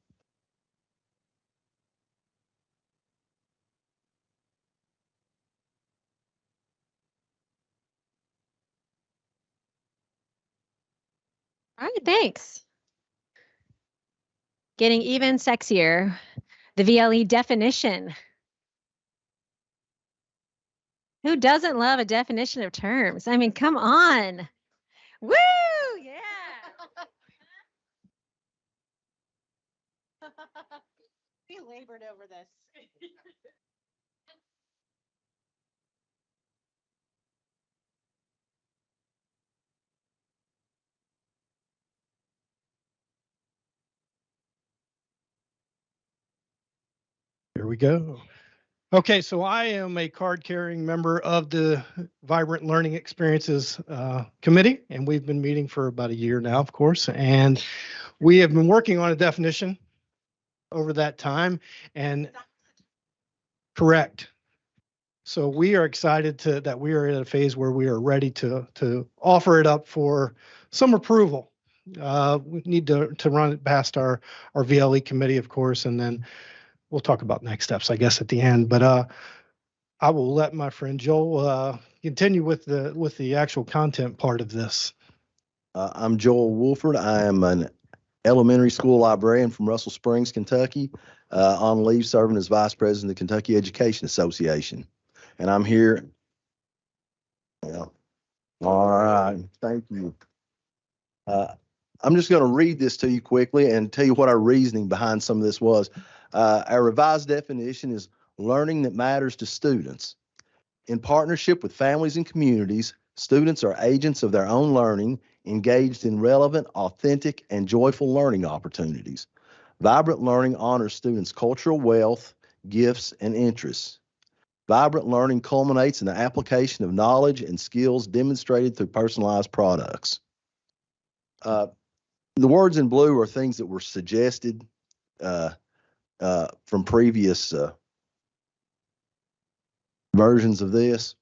All right, thanks. Getting even sexier, the VLE definition. Who doesn't love a definition of terms? I mean, come on. Woo! Yeah. We labored over this. Here we go. Okay, so I am a card-carrying member of the Vibrant Learning Experiences Committee, and we've been meeting for about a year now, of course, and we have been working on a definition over that time, and correct. So we are excited that we are at a phase where we are ready to offer it up for some approval. We need to run it past our VLE committee, of course, and then we'll talk about next steps, I guess, at the end. But I will let my friend Joel continue with the actual content part of this. I'm Joel Wolford. I am an elementary school librarian from Russell Springs, Kentucky, on leave serving as vice president of the Kentucky Education Association. And I'm here. Yeah. All right. Thank you. I'm just going to read this to you quickly and tell you what our reasoning behind some of this was. Our revised definition is learning that matters to students. In partnership with families and communities, students are agents of their own learning, engaged in relevant, authentic, and joyful learning opportunities. Vibrant learning honors students' cultural wealth, gifts, and interests. Vibrant learning culminates in the application of knowledge and skills demonstrated through personalized products. The words in blue are things that were suggested from previous versions of this.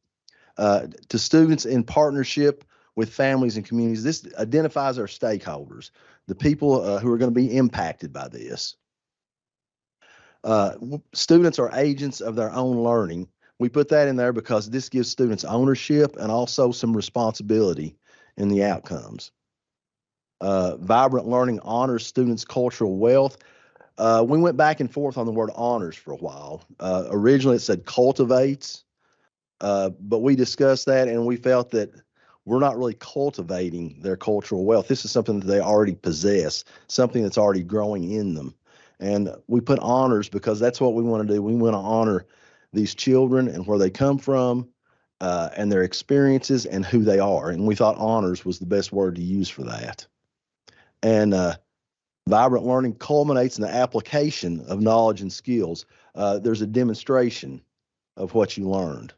To students in partnership with families and communities, this identifies our stakeholders, the people who are going to be impacted by this. Students are agents of their own learning. We put that in there because this gives students ownership and also some responsibility in the outcomes. Vibrant learning honors students' cultural wealth. We went back and forth on the word honors for a while. Originally it said cultivates, but we discussed that and we felt that we're not really cultivating their cultural wealth. This is something that they already possess, something that's already growing in them. And we put honors because that's what we want to do. We want to honor these children and where they come from, and their experiences and who they are. And we thought honors was the best word to use for that. And Vibrant learning culminates in the application of knowledge and skills. There's a demonstration of what you learned.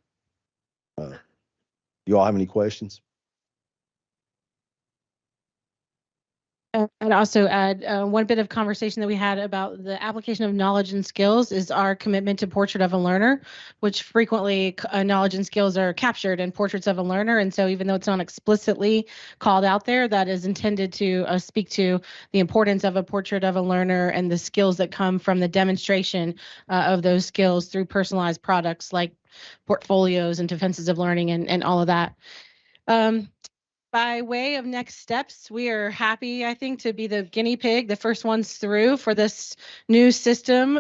You all have any questions? I'd also add one bit of conversation that we had about the application of knowledge and skills is our commitment to Portrait of a Learner, which frequently knowledge and skills are captured in Portraits of a Learner. And so even though it's not explicitly called out there, that is intended to speak to the importance of a Portrait of a Learner and the skills that come from the demonstration of those skills through personalized products like portfolios and defenses of learning and all of that. By way of next steps, we are happy, I think, to be the guinea pig, the first ones through for this new system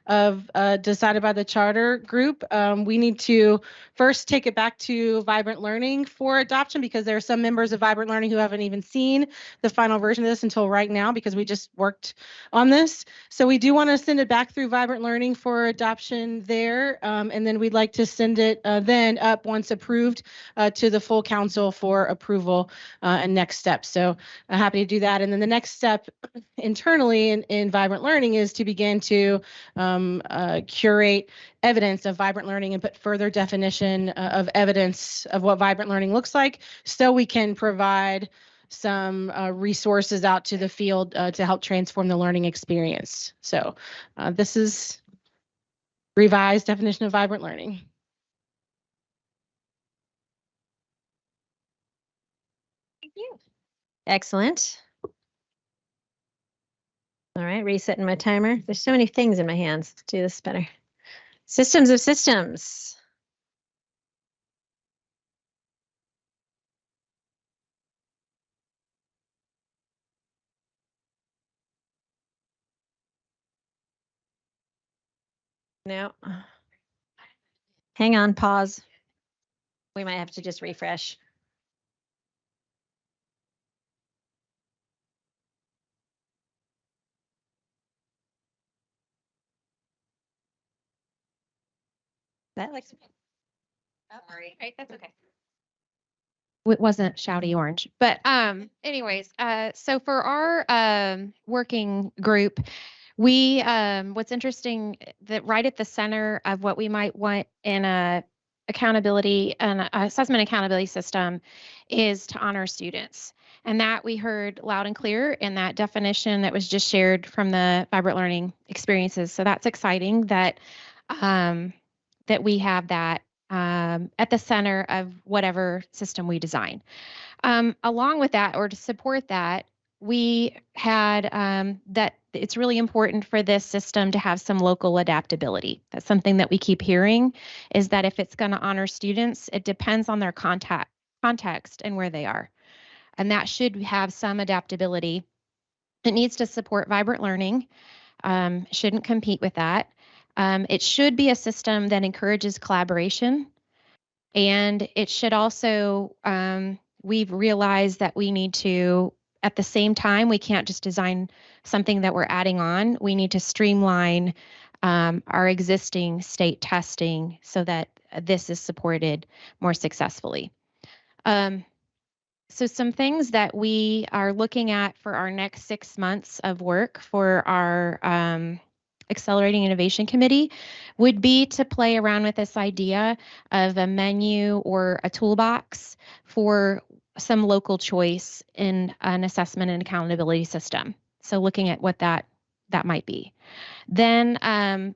of decided by the charter group. We need to first take it back to Vibrant Learning for adoption because there are some members of Vibrant Learning who haven't even seen the final version of this until right now because we just worked on this. So we do want to send it back through Vibrant Learning for adoption there. And then we'd like to send it then up once approved to the full council for approval and next steps. So I'm happy to do that. And then the next step internally in Vibrant Learning is to begin to curate evidence of vibrant learning and put further definition of evidence of what vibrant learning looks like so we can provide some resources out to the field to help transform the learning experience. So this is revised definition of vibrant learning. Excellent. All right, resetting my timer. There's so many things in my hands. Let's do this better. Systems of systems. No. Hang on, pause. We might have to just refresh. That looks. Oh, sorry. Right, that's okay. It wasn't shouty orange, but anyways, so for our working group, we what's interesting that right at the center of what we might want in a accountability and assessment accountability system is to honor students. And that we heard loud and clear in that definition that was just shared from the vibrant learning experiences. So that's exciting that that we have that at the center of whatever system we design. Along with that, or to support that, we had that it's really important for this system to have some local adaptability. That's something that we keep hearing is that if it's going to honor students, it depends on their context and where they are. And that should have some adaptability. It needs to support vibrant learning, shouldn't compete with that. It should be a system that encourages collaboration. And it should also, we've realized that we need to, at the same time, we can't just design something that we're adding on. We need to streamline our existing state testing so that this is supported more successfully. So some things that we are looking at for our next 6 months of work for our Accelerating Innovation Committee would be to play around with this idea of a menu or a toolbox for some local choice in an assessment and accountability system. So looking at what that might be. Then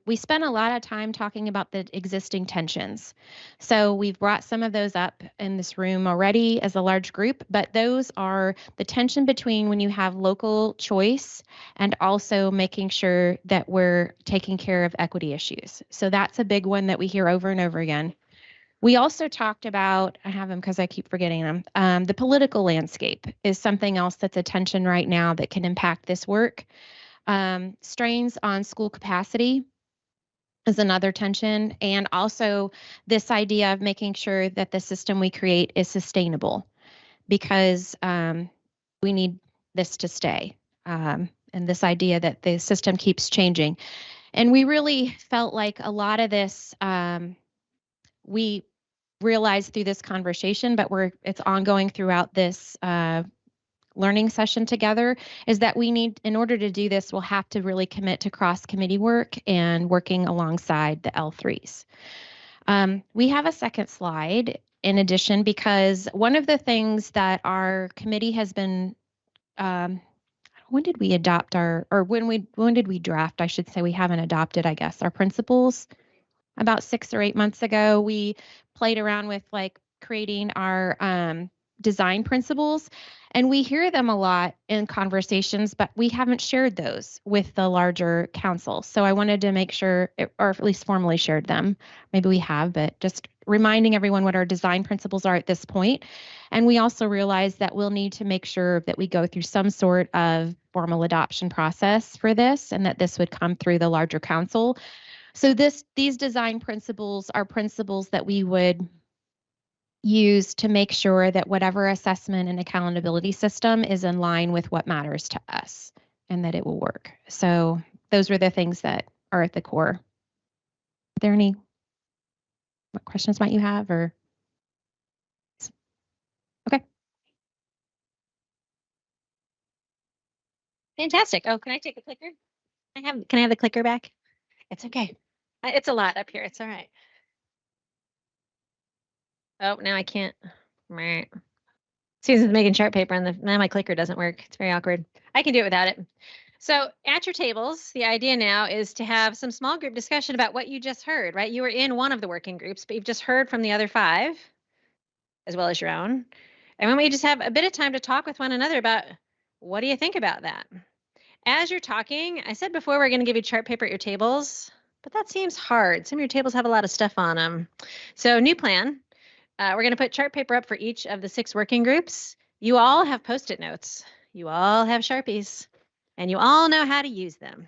we spent a lot of time talking about the existing tensions. So we've brought some of those up in this room already as a large group, but those are the tension between when you have local choice and also making sure that we're taking care of equity issues. So that's a big one that we hear over and over again. We also talked about, I have them because I keep forgetting them, the political landscape is something else that's a tension right now that can impact this work. Strains on school capacity is another tension, and also this idea of making sure that the system we create is sustainable because we need this to stay. And this idea that the system keeps changing. And we really felt like a lot of this we realized through this conversation, but it's ongoing throughout this learning session together, is that we need, in order to do this, we'll have to really commit to cross-committee work and working alongside the L3s. We have a second slide in addition, because one of the things that our committee has been, when did we adopt our, or when did we draft? I should say we haven't adopted, I guess, our principles. About 6 or 8 months ago, we played around with like creating our design principles, and we hear them a lot in conversations, but we haven't shared those with the larger council. So I wanted to make sure, or at least formally shared them. Maybe we have, but just reminding everyone what our design principles are at this point. And we also realize that we'll need to make sure that we go through some sort of formal adoption process for this, and that this would come through the larger council. So these design principles are principles that we would use to make sure that whatever assessment and accountability system is in line with what matters to us and that it will work. So those were the things that are at the core. Are there any what questions might you have, or? Okay. Fantastic. Oh, can I take the clicker? Can I have the clicker back? It's okay. It's a lot up here. It's all right. Oh, now I can't. Meh. Susan's making chart paper and now my clicker doesn't work. It's very awkward. I can do it without it. So at your tables, the idea now is to have some small group discussion about what you just heard, right? You were in one of the working groups, but you've just heard from the other 5, as well as your own. And when we just have a bit of time to talk with one another about, what do you think about that? As you're talking, I said before we're going to give you chart paper at your tables, but that seems hard. Some of your tables have a lot of stuff on them. So new plan. We're going to put chart paper up for each of the 6 working groups. You all have Post-it notes. You all have Sharpies. And you all know how to use them.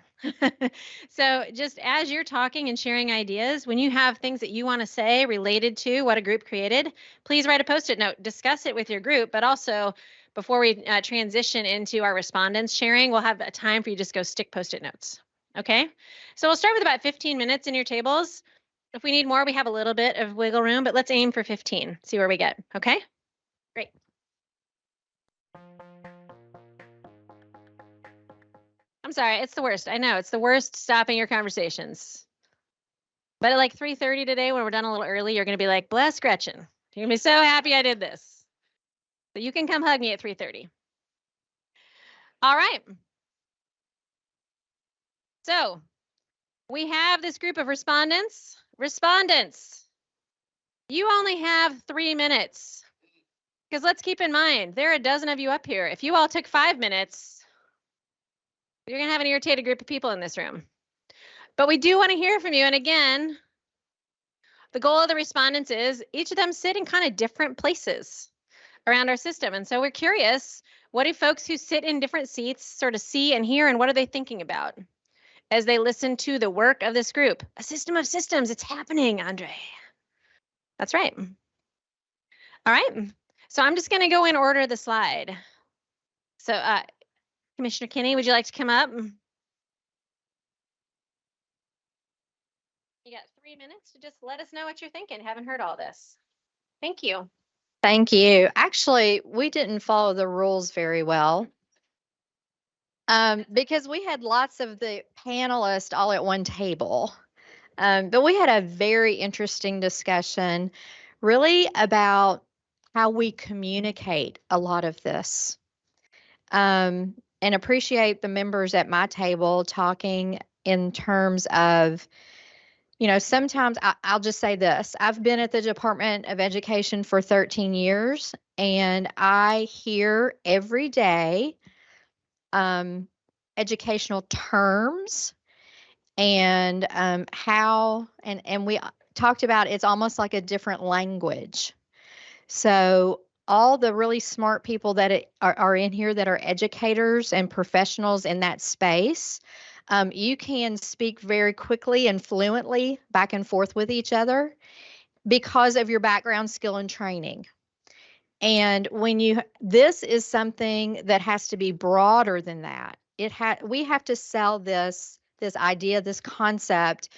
So just as you're talking and sharing ideas, when you have things that you want to say related to what a group created, please write a Post-it note. Discuss it with your group, but also before we transition into our respondents sharing, we'll have a time for you to just go stick Post-it notes. Okay? So we'll start with about 15 minutes in your tables. If we need more, we have a little bit of wiggle room, but let's aim for 15, see where we get, okay? Great. I'm sorry, it's the worst. I know, it's the worst stopping your conversations. But at like 3:30 today, when we're done a little early, you're gonna be like, bless Gretchen. You're gonna be so happy I did this. So you can come hug me at 3:30. All right. So we have this group of respondents. Respondents, you only have 3 minutes. Because let's keep in mind, there are a dozen of you up here. If you all took 5 minutes, you're going to have an irritated group of people in this room. But we do want to hear from you. And again, the goal of the respondents is each of them sit in kind of different places around our system. And so we're curious, what do folks who sit in different seats sort of see and hear, and what are they thinking about as they listen to the work of this group? A system of systems. It's happening, Andre. That's right. All right. So I'm just going to go in order of the slide. So Commissioner Kinney, would you like to come up? You got 3 minutes to just let us know what you're thinking. Haven't heard all this. Thank you. Thank you. Actually, we didn't follow the rules very well because we had lots of the panelists all at one table. But we had a very interesting discussion really about how we communicate a lot of this. And appreciate the members at my table talking in terms of, sometimes I'll just say this. I've been at the Department of Education for 13 years, and I hear every day educational terms and how, and we talked about it's almost like a different language. So all the really smart people that are in here that are educators and professionals in that space, you can speak very quickly and fluently back and forth with each other because of your background, skill, and training. And this is something that has to be broader than that. We have to sell this idea, this concept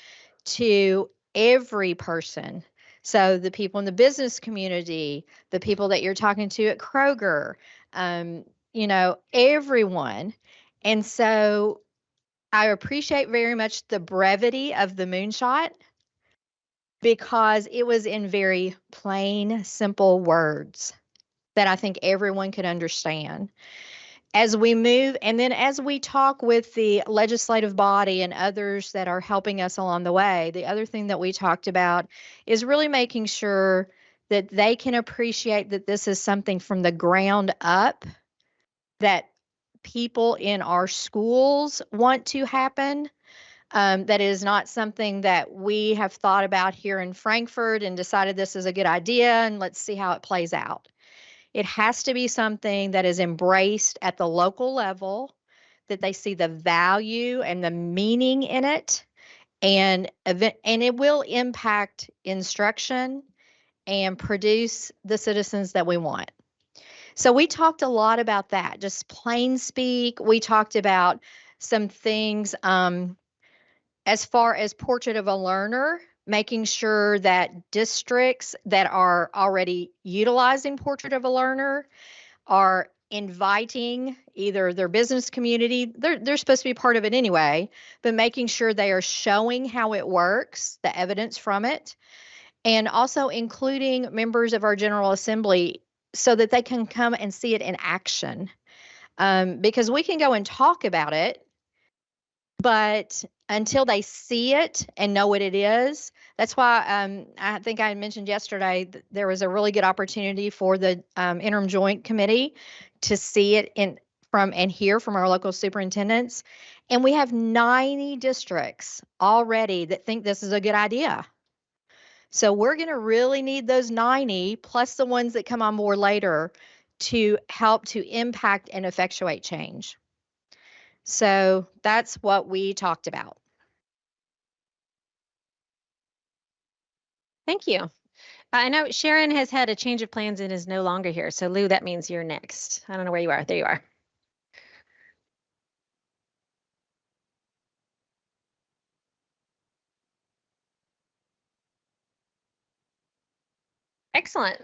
to every person. So the people in the business community, the people that you're talking to at Kroger, everyone. And so I appreciate very much the brevity of the moonshot because it was in very plain, simple words that I think everyone could understand. As we move, and then as we talk with the legislative body and others that are helping us along the way, the other thing that we talked about is really making sure that they can appreciate that this is something from the ground up that people in our schools want to happen. That is not something that we have thought about here in Frankfurt and decided this is a good idea and let's see how it plays out. It has to be something that is embraced at the local level, that they see the value and the meaning in it, and it will impact instruction and produce the citizens that we want. So we talked a lot about that, just plain speak. We talked about some things as far as portrait of a learner, making sure that districts that are already utilizing portrait of a learner are inviting either their business community, they're supposed to be part of it anyway, but making sure they are showing how it works, the evidence from it, and also including members of our General Assembly so that they can come and see it in action. Because we can go and talk about it, but until they see it and know what it is, that's why I think I mentioned yesterday there was a really good opportunity for the interim joint committee to see it and hear from our local superintendents. And we have 90 districts already that think this is a good idea. So we're going to really need those 90 plus the ones that come on board later to help to impact and effectuate change. So that's what we talked about. Thank you. I know Sharon has had a change of plans and is no longer here. So Lou, that means you're next. I don't know where you are. There you are. Excellent.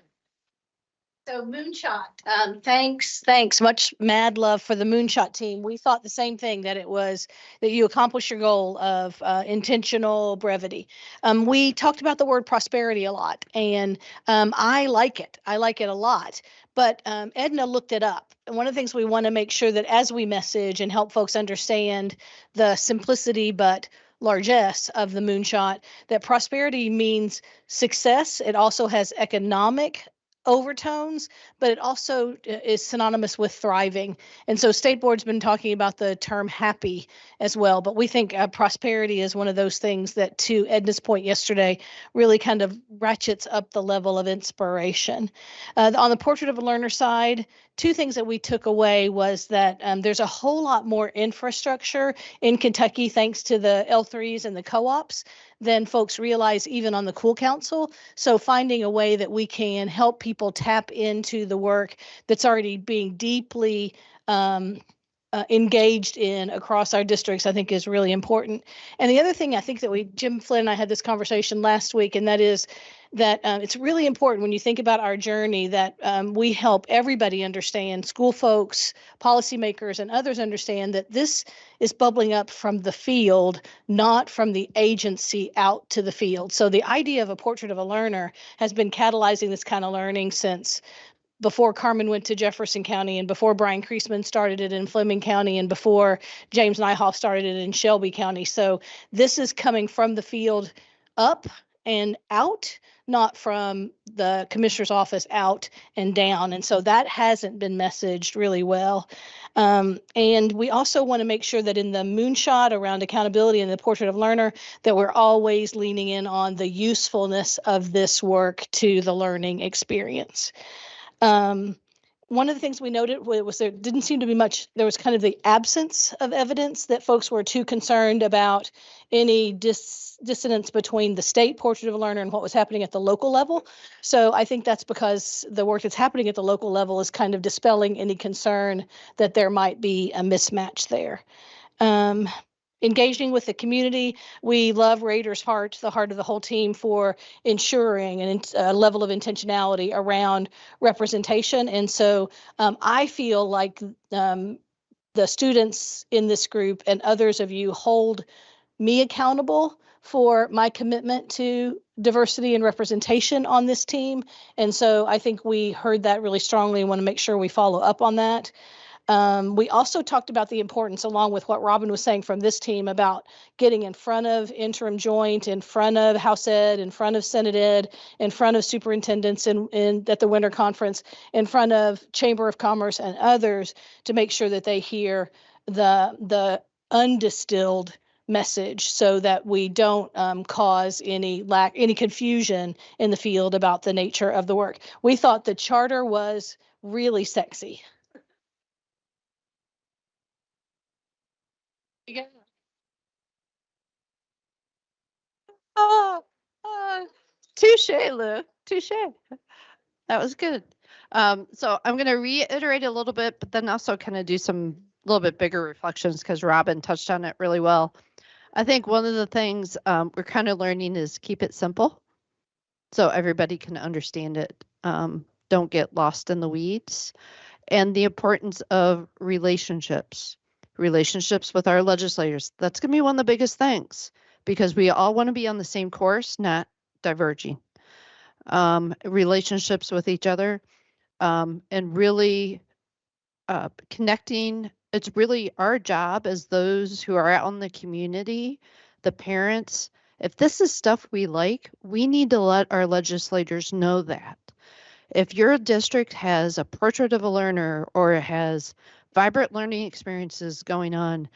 So Moonshot, thanks. Much mad love for the Moonshot team. We thought the same thing, that it was that you accomplish your goal of intentional brevity. We talked about the word prosperity a lot, and I like it. I like it a lot. But Edna looked it up. And one of the things we want to make sure that as we message and help folks understand the simplicity but largesse of the moonshot, that prosperity means success. It also has economic overtones, but it also is synonymous with thriving. And so State Board's been talking about the term happy as well, but we think prosperity is one of those things that, to Edna's point yesterday, really kind of ratchets up the level of inspiration. On the Portrait of a Learner side, two things that we took away was that there's a whole lot more infrastructure in Kentucky thanks to the L3s and the co-ops than folks realize even on the Cool Council. So finding a way that we can help people tap into the work that's already being deeply engaged in across our districts, I think is really important. And the other thing I think that Jim Flynn and I had this conversation last week, and that is that it's really important when you think about our journey that we help everybody understand, school folks, policymakers, and others understand that this is bubbling up from the field, not from the agency out to the field. So the idea of a portrait of a learner has been catalyzing this kind of learning since before Carmen went to Jefferson County, and before Brian Kreisman started it in Fleming County, and before James Nyhoff started it in Shelby County. So this is coming from the field up and out, not from the commissioner's office out and down. And so that hasn't been messaged really well. And we also want to make sure that in the moonshot around accountability and the portrait of learner, that we're always leaning in on the usefulness of this work to the learning experience. One of the things we noted was there didn't seem to be much, there was kind of the absence of evidence that folks were too concerned about any dissonance between the state portrait of a learner and what was happening at the local level. So I think that's because the work that's happening at the local level is kind of dispelling any concern that there might be a mismatch there. engaging with the community. We love Raider's heart, the heart of the whole team, for ensuring a level of intentionality around representation. And so I feel like the students in this group and others of you hold me accountable for my commitment to diversity and representation on this team. And so I think we heard that really strongly and want to make sure we follow up on that. We also talked about the importance, along with what Robin was saying from this team, about getting in front of interim joint, in front of House Ed, in front of Senate Ed, in front of superintendents at the winter conference, in front of Chamber of Commerce and others, to make sure that they hear the undistilled message, so that we don't cause any confusion in the field about the nature of the work. We thought the charter was really sexy. Yeah. Oh, touche, Lou. Touche. That was good. So I'm going to reiterate a little bit, but then also kind of do some little bit bigger reflections because Robin touched on it really well. I think one of the things we're kind of learning is keep it simple so everybody can understand it. Don't get lost in the weeds. And the importance of relationships with our legislators. That's going to be one of the biggest things because we all want to be on the same course, not diverging. Relationships with each other and really connecting. It's really our job as those who are out in the community, the parents. If this is stuff we like, we need to let our legislators know that. If your district has a portrait of a learner or has vibrant learning experiences going on,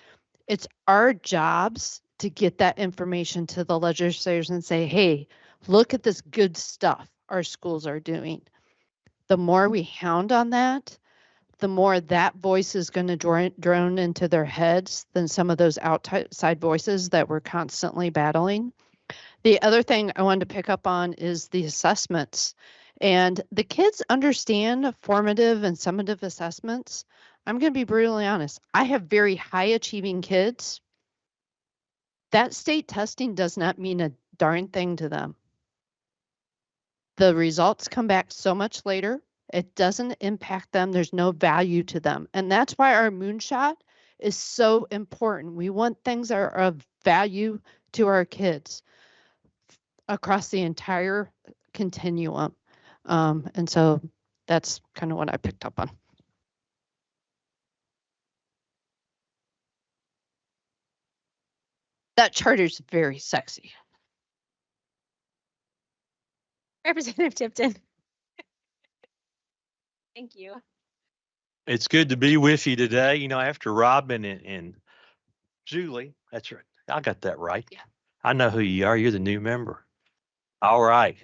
it's our jobs to get that information to the legislators and say, hey, look at this good stuff our schools are doing. The more we hound on that, the more that voice is going to drone into their heads than some of those outside voices that we're constantly battling. The other thing I wanted to pick up on is the assessments. And the kids understand formative and summative assessments. I'm going to be brutally honest. I have very high achieving kids. That state testing does not mean a darn thing to them. The results come back so much later. It doesn't impact them. There's no value to them. And that's why our moonshot is so important. We want things that are of value to our kids across the entire continuum. And so that's kind of what I picked up on. That charter's very sexy. Representative Tipton. Thank you. It's good to be with you today. You know, after Robin and Julie, that's right. I got that right. Yeah. I know who you are. You're the new member. All right.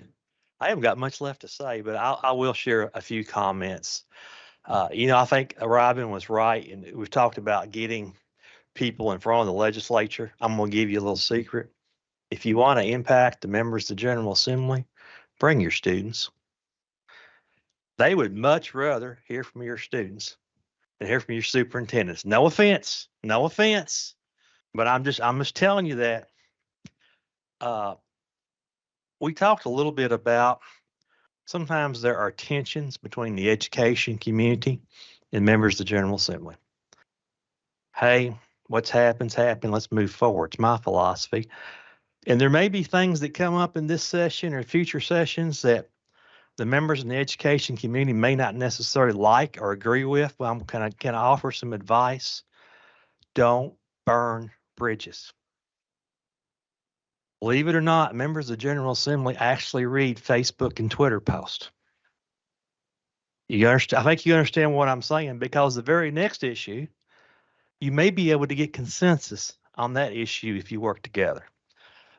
I haven't got much left to say, but I will share a few comments. You know, I think Robin was right, and we've talked about getting people in front of the legislature. I'm going to give you a little secret. If you want to impact the members of the General Assembly, bring your students. They would much rather hear from your students than hear from your superintendents. No offense, but I'm just telling you that. We talked a little bit about sometimes there are tensions between the education community and members of the General Assembly. Hey, what's happened. Let's move forward. It's my philosophy. And there may be things that come up in this session or future sessions that the members in the education community may not necessarily like or agree with. Well, can I offer some advice? Don't burn bridges. Believe it or not, members of the General Assembly actually read Facebook and Twitter posts. You understand? I think you understand what I'm saying, because the very next issue, you may be able to get consensus on that issue if you work together.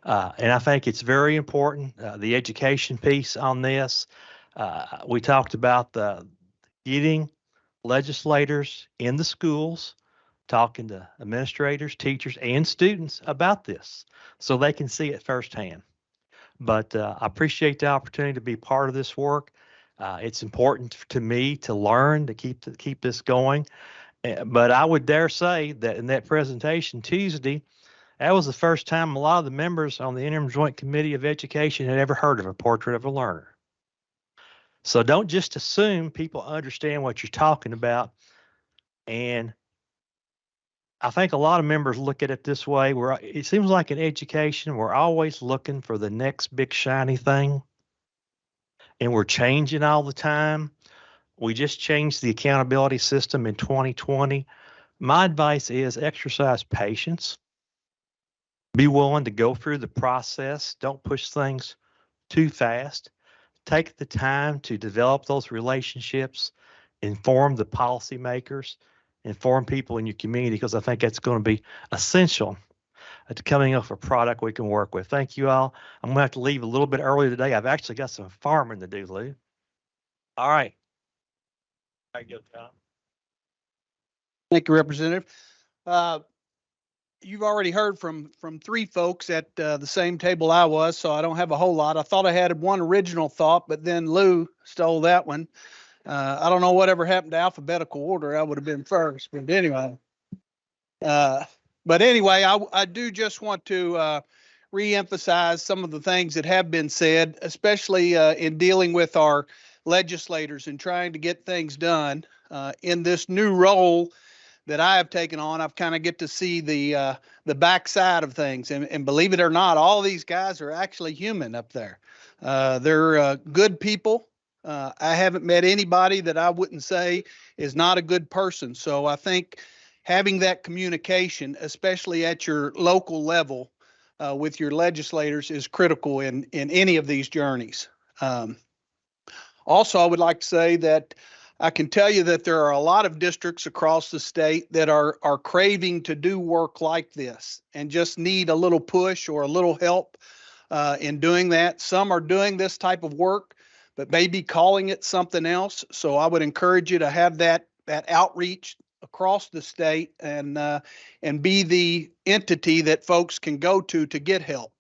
And I think it's very important, the education piece on this. We talked about getting legislators in the schools, talking to administrators, teachers, and students about this so they can see it firsthand. But I appreciate the opportunity to be part of this work. It's important to me to learn, to keep this going. But I would dare say that in that presentation Tuesday, That was the first time a lot of the members on the Interim Joint Committee of Education had ever heard of a portrait of a learner. So don't just assume people understand what you're talking about. And I think a lot of members look at it this way, where it seems like in education, we're always looking for the next big shiny thing. And we're changing all the time. We just changed the accountability system in 2020. My advice is exercise patience. Be willing to go through the process. Don't push things too fast. Take the time to develop those relationships, inform the policymakers, inform people in your community, because I think that's going to be essential to coming up with a product we can work with. Thank you all. I'm going to have to leave a little bit early today. I've actually got some farming to do, Lou. All right. There you go, Tom. Thank you, Representative. You've already heard from three folks at the same table I was, so I don't have a whole lot. I thought I had one original thought, but then Lou stole that one. I don't know whatever happened to alphabetical order. I would have been first, but anyway. I do just want to reemphasize some of the things that have been said, especially in dealing with our legislators and trying to get things done in this new role that I have taken on. I've kind of get to see the backside of things, and believe it or not, all these guys are actually human up there. They're good people. I haven't met anybody that I wouldn't say is not a good person. So I think having that communication, especially at your local level with your legislators, is critical in any of these journeys. Also, I would like to say that I can tell you that there are a lot of districts across the state that are craving to do work like this and just need a little push or a little help in doing that. Some are doing this type of work, but maybe calling it something else. So I would encourage you to have that outreach across the state and be the entity that folks can go to get help.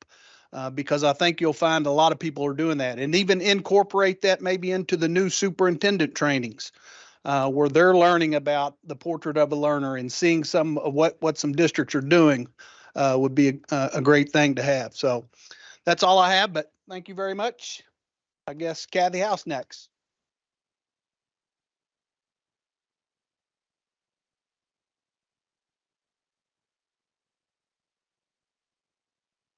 Because I think you'll find a lot of people are doing that, and even incorporate that maybe into the new superintendent trainings where they're learning about the portrait of a learner and seeing some of what some districts are doing would be a great thing to have. So that's all I have, but thank you very much. I guess Kathy House next.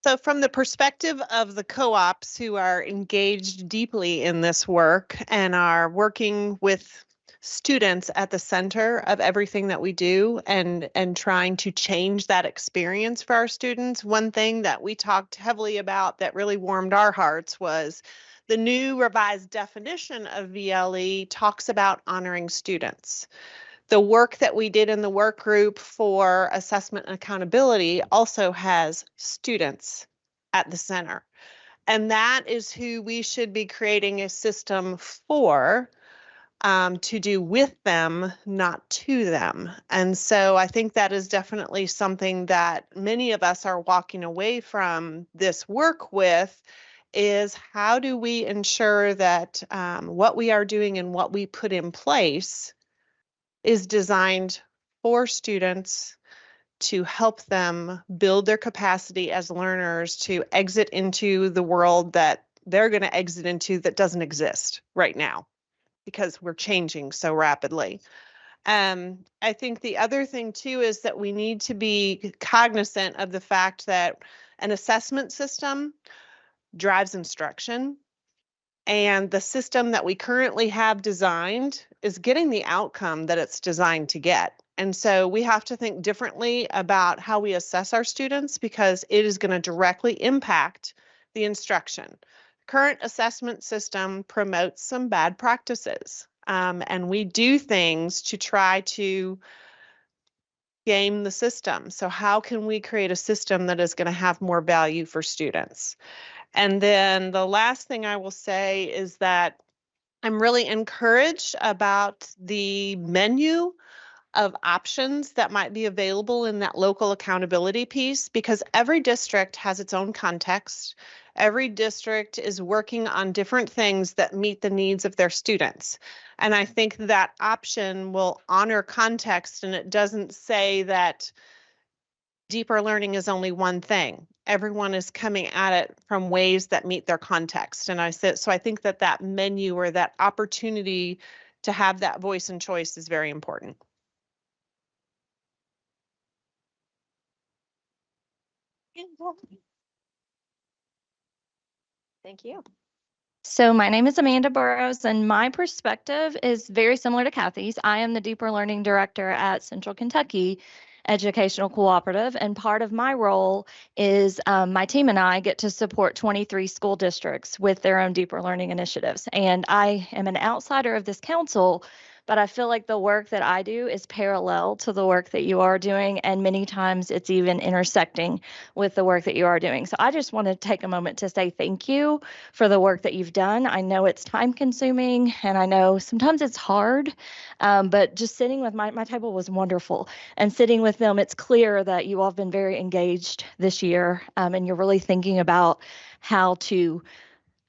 So from the perspective of the co-ops who are engaged deeply in this work and are working with students at the center of everything that we do and trying to change that experience for our students, one thing that we talked heavily about that really warmed our hearts was the new revised definition of VLE talks about honoring students. The work that we did in the work group for assessment and accountability also has students at the center. And that is who we should be creating a system for, to do with them, not to them. And so I think that is definitely something that many of us are walking away from this work with, is how do we ensure that what we are doing and what we put in place is designed for students to help them build their capacity as learners to exit into the world that they're going to exit into that doesn't exist right now because we're changing so rapidly. I think the other thing too is that we need to be cognizant of the fact that an assessment system drives instruction. And the system that we currently have designed is getting the outcome that it's designed to get. And so we have to think differently about how we assess our students because it is going to directly impact the instruction. Current assessment system promotes some bad practices, and we do things to try to game the system. So how can we create a system that is going to have more value for students? And then the last thing I will say is that I'm really encouraged about the menu of options that might be available in that local accountability piece, because every district has its own context. Every district is working on different things that meet the needs of their students. And I think that option will honor context, and it doesn't say that deeper learning is only one thing. Everyone is coming at it from ways that meet their context. And I said, so I think that that menu or that opportunity to have that voice and choice is very important. Thank you. So my name is Amanda Burrows, and my perspective is very similar to Kathy's. I am the Deeper Learning Director at Central Kentucky Educational Cooperative, and part of my role is my team and I get to support 23 school districts with their own deeper learning initiatives. And I am an outsider of this council, but I feel like the work that I do is parallel to the work that you are doing, and many times it's even intersecting with the work that you are doing. So I just want to take a moment to say thank you for the work that you've done. I know it's time consuming, and I know sometimes it's hard, but just sitting with my table was wonderful. And sitting with them, it's clear that you all have been very engaged this year, and you're really thinking about how to,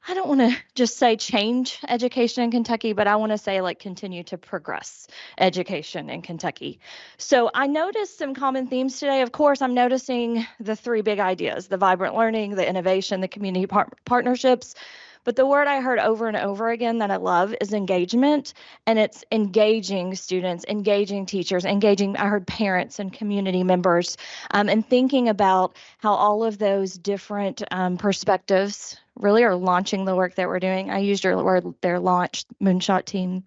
I don't want to just say change education in Kentucky, but I want to say like continue to progress education in Kentucky. So I noticed some common themes today. Of course, I'm noticing the three big ideas: the vibrant learning, the innovation, the community partnerships. But the word I heard over and over again that I love is engagement, and it's engaging students, engaging teachers, engaging, I heard parents and community members, and thinking about how all of those different perspectives really are launching the work that we're doing. I used your word there, launch, moonshot team.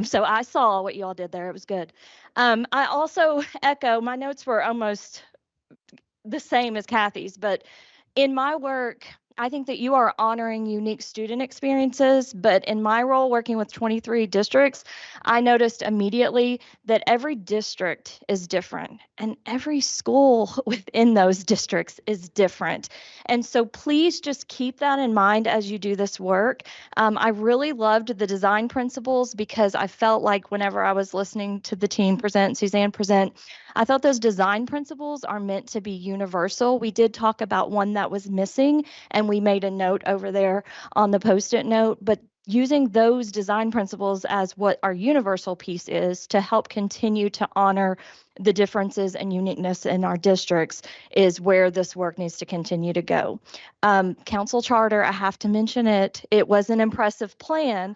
So I saw what you all did there. It was good. I also echo, my notes were almost the same as Kathy's, but in my work, I think that you are honoring unique student experiences, but in my role working with 23 districts, I noticed immediately that every district is different and every school within those districts is different. And so please just keep that in mind as you do this work. I really loved the design principles because I felt like whenever I was listening to the team present, Suzanne present, I thought those design principles are meant to be universal. We did talk about one that was missing, and we made a note over there on the Post-it note, but using those design principles as what our universal piece is to help continue to honor the differences and uniqueness in our districts is where this work needs to continue to go. Council charter, I have to mention it. It was an impressive plan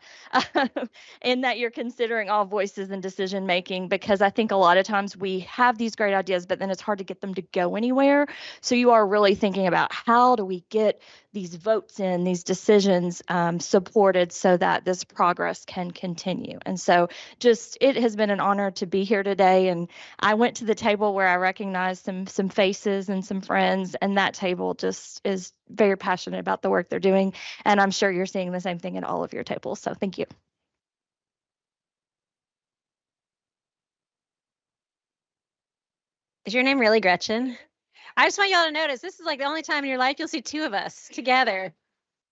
in that you're considering all voices in decision making, because I think a lot of times we have these great ideas, but then it's hard to get them to go anywhere. So you are really thinking about how do we get these votes in, these decisions supported so that this progress can continue. And so just, it has been an honor to be here today. And I went to the table where I recognized some faces and some friends, and that table just is very passionate about the work they're doing. And I'm sure you're seeing the same thing at all of your tables. So thank you. Is your name really Gretchen? I just want y'all to notice this is like the only time in your life you'll see two of us together.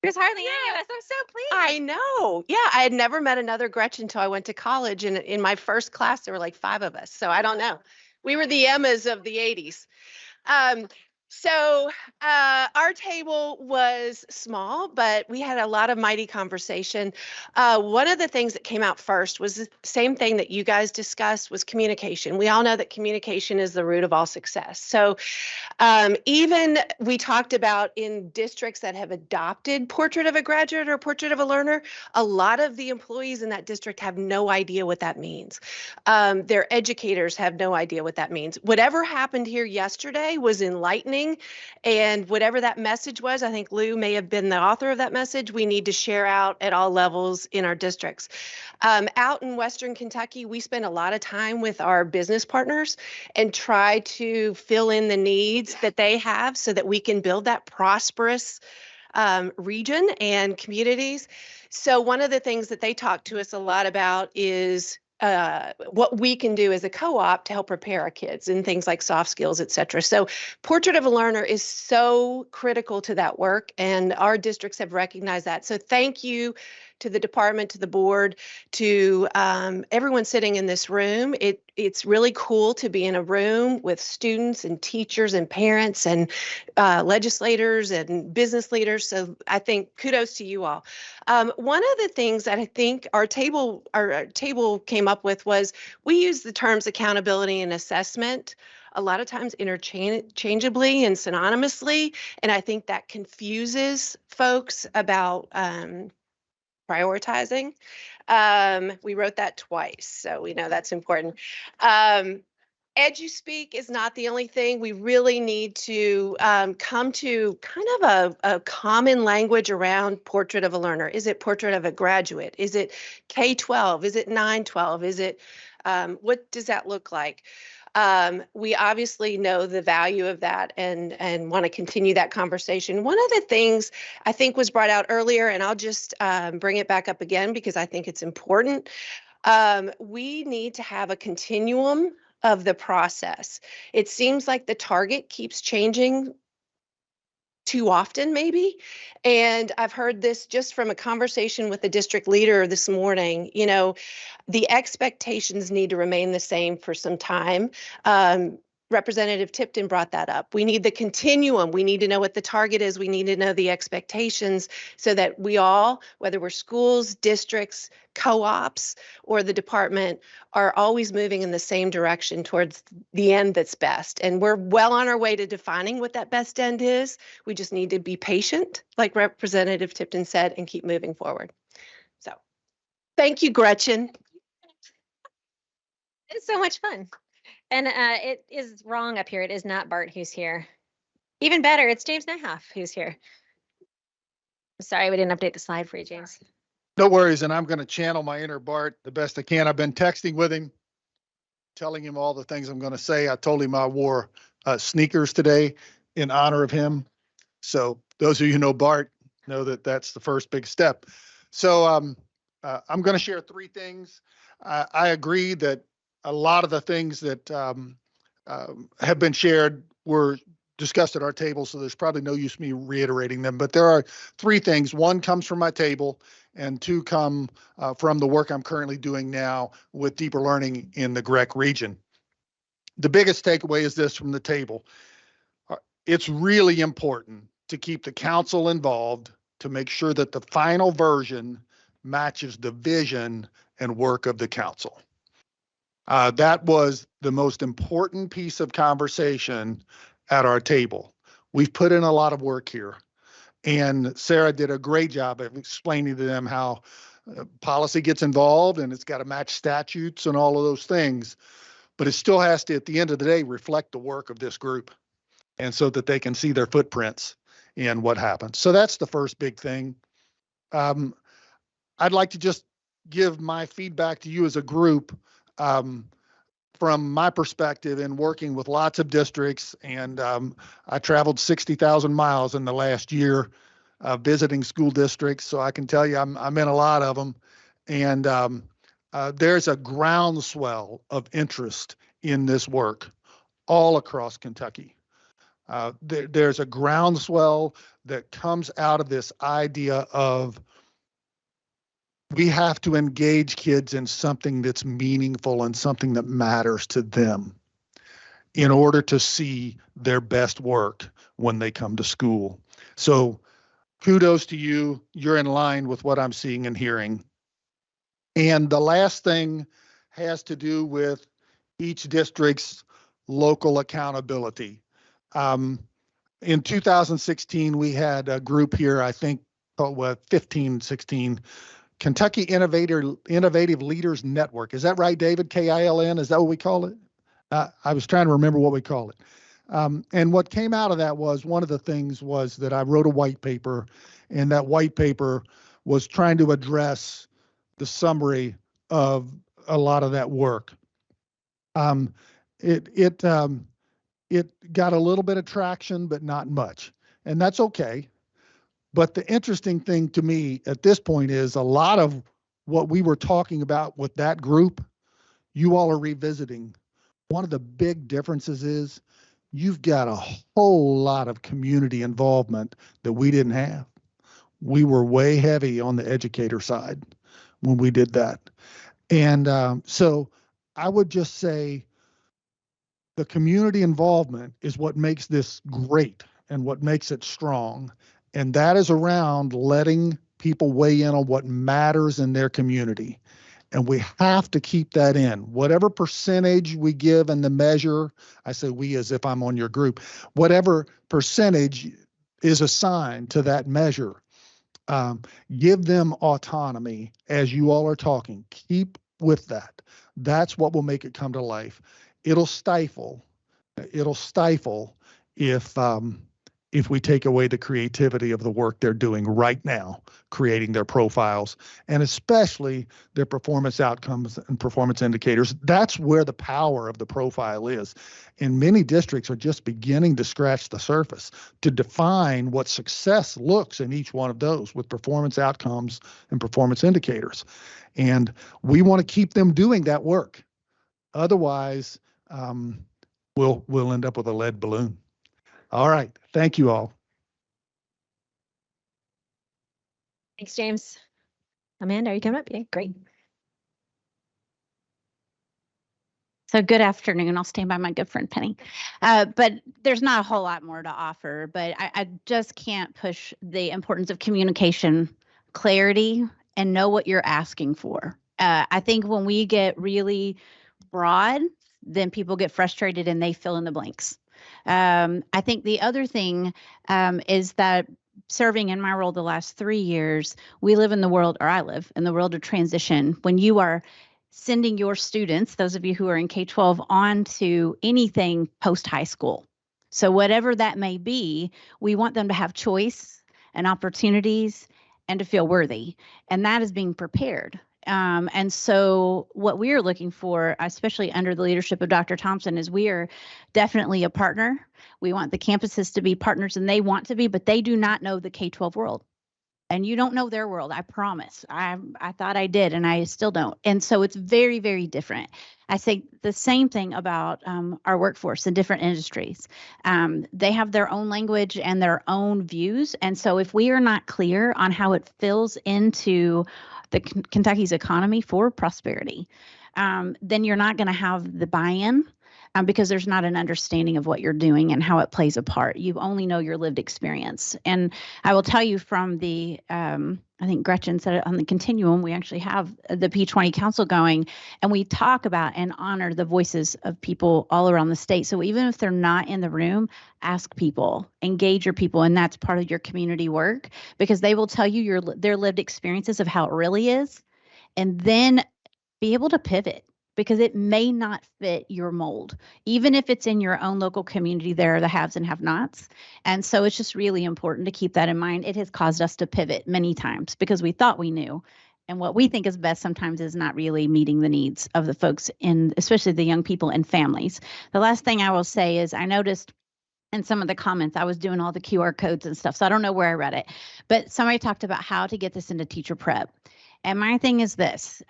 There's hardly any of us. I'm so pleased. I know. Yeah, I had never met another Gretchen until I went to college, and in my first class there were like 5 of us. So I don't know. We were the Emmas of the 80s. So our table was small, but we had a lot of mighty conversation. One of the things that came out first was the same thing that you guys discussed, was communication. We all know that communication is the root of all success. So even we talked about in districts that have adopted Portrait of a Graduate or Portrait of a Learner, a lot of the employees in that district have no idea what that means. Their educators have no idea what that means. Whatever happened here yesterday was enlightening, and whatever that message was, I think Lou may have been the author of that message, we need to share out at all levels in our districts. Out in Western Kentucky, we spend a lot of time with our business partners and try to fill in the needs that they have so that we can build that prosperous region and communities. So one of the things that they talk to us a lot about is what we can do as a co-op to help prepare our kids in things like soft skills, et cetera. So Portrait of a Learner is so critical to that work, and our districts have recognized that. So thank you to the department, to the board, to everyone sitting in this room. It's really cool to be in a room with students and teachers and parents and legislators and business leaders. So I think kudos to you all. One of the things that I think our table came up with was we use the terms accountability and assessment a lot of times interchangeably and synonymously. And I think that confuses folks about prioritizing. We wrote that twice, so we know that's important. EduSpeak is not the only thing. We really need to come to kind of a common language around portrait of a learner. Is it portrait of a graduate? Is it K-12? Is it 9-12? Is it, what does that look like? We obviously know the value of that and want to continue that conversation. One of the things I think was brought out earlier, and I'll just bring it back up again because I think it's important. We need to have a continuum of the process. It seems like the target keeps changing too often, maybe. And I've heard this just from a conversation with the district leader this morning. You know, the expectations need to remain the same for some time. Representative Tipton brought that up. We need the continuum. We need to know what the target is. We need to know the expectations so that we all, whether we're schools, districts, co-ops, or the department, are always moving in the same direction towards the end that's best. And we're well on our way to defining what that best end is. We just need to be patient, like Representative Tipton said, and keep moving forward. So thank you, Gretchen. It's so much fun. And it is wrong up here. It is not Bart who's here. Even better, it's James Nehoff who's here. Sorry, we didn't update the slide for you, James. No worries, and I'm going to channel my inner Bart the best I can. I've been texting with him, telling him all the things I'm going to say. I told him I wore sneakers today in honor of him. So those of you who know Bart know that that's the first big step. So I'm going to share three things. I agree that a lot of the things that have been shared were discussed at our table, so there's probably no use me reiterating them. But there are three things. One comes from my table, and two come from the work I'm currently doing now with deeper learning in the GREC region. The biggest takeaway is this from the table. It's really important to keep the council involved to make sure that the final version matches the vision and work of the council. That was the most important piece of conversation at our table. We've put in a lot of work here, and Sarah did a great job of explaining to them how policy gets involved and it's got to match statutes and all of those things, but it still has to, at the end of the day, reflect the work of this group, and so that they can see their footprints in what happens. So that's the first big thing. I'd like to just give my feedback to you as a group. From my perspective in working with lots of districts, and I traveled 60,000 miles in the last year visiting school districts, so I can tell you I'm in a lot of them. And there's a groundswell of interest in this work all across Kentucky. There's a groundswell that comes out of this idea of we have to engage kids in something that's meaningful and something that matters to them in order to see their best work when they come to school. So kudos to you. You're in line with what I'm seeing and hearing. And the last thing has to do with each district's local accountability. In 2016, we had a group here, I think, 15, 16, Kentucky Innovative Leaders Network. Is that right, David? KILN? Is that what we call it? I was trying to remember what we call it. And what came out of that was, one of the things was that I wrote a white paper, and that white paper was trying to address the summary of a lot of that work. It got a little bit of traction, but not much, and that's okay. But the interesting thing to me at this point is a lot of what we were talking about with that group, you all are revisiting. One of the big differences is you've got a whole lot of community involvement that we didn't have. We were way heavy on the educator side when we did that. And so I would just say the community involvement is what makes this great and what makes it strong. And that is around letting people weigh in on what matters in their community. And we have to keep that in. Whatever percentage we give in the measure, I say we as if I'm on your group, whatever percentage is assigned to that measure, give them autonomy as you all are talking. Keep with that. That's what will make it come to life. It'll stifle. It'll stifle if we take away the creativity of the work they're doing right now, creating their profiles, and especially their performance outcomes and performance indicators. That's where the power of the profile is. And many districts are just beginning to scratch the surface to define what success looks in each one of those with performance outcomes and performance indicators. And we want to keep them doing that work. Otherwise, we'll end up with a lead balloon. All right. Thank you all. Thanks, James. Amanda, are you coming up? Yeah, great. So good afternoon. I'll stand by my good friend Penny. But there's not a whole lot more to offer, but I just can't push the importance of communication, clarity, and know what you're asking for. I think when we get really broad, then people get frustrated and they fill in the blanks. I think the other thing is that serving in my role the last 3 years, we live in the world, or I live in the world of transition. When you are sending your students, those of you who are in K-12, on to anything post-high school. So whatever that may be, we want them to have choice and opportunities and to feel worthy. And that is being prepared. And so what we are looking for, especially under the leadership of Dr. Thompson, is we are definitely a partner. We want the campuses to be partners, and they want to be, but they do not know the K-12 world. And you don't know their world, I promise. I thought I did, and I still don't. And so it's very, very different. I say the same thing about our workforce in different industries. They have their own language and their own views. And so if we are not clear on how it fills into the Kentucky's economy for prosperity, then you're not going to have the buy-in. Because there's not an understanding of what you're doing and how it plays a part. You only know your lived experience. And I will tell you from the, I think Gretchen said it on the continuum, we actually have the P20 Council going, and we talk about and honor the voices of people all around the state. So even if they're not in the room, ask people, engage your people, and that's part of your community work, because they will tell you their lived experiences of how it really is, and then be able to pivot, because it may not fit your mold. Even if it's in your own local community, there are the haves and have-nots. And so it's just really important to keep that in mind. It has caused us to pivot many times because we thought we knew. And what we think is best sometimes is not really meeting the needs of the folks, especially the young people and families. The last thing I will say is I noticed in some of the comments, I was doing all the QR codes and stuff, so I don't know where I read it, but somebody talked about how to get this into teacher prep. And my thing is this,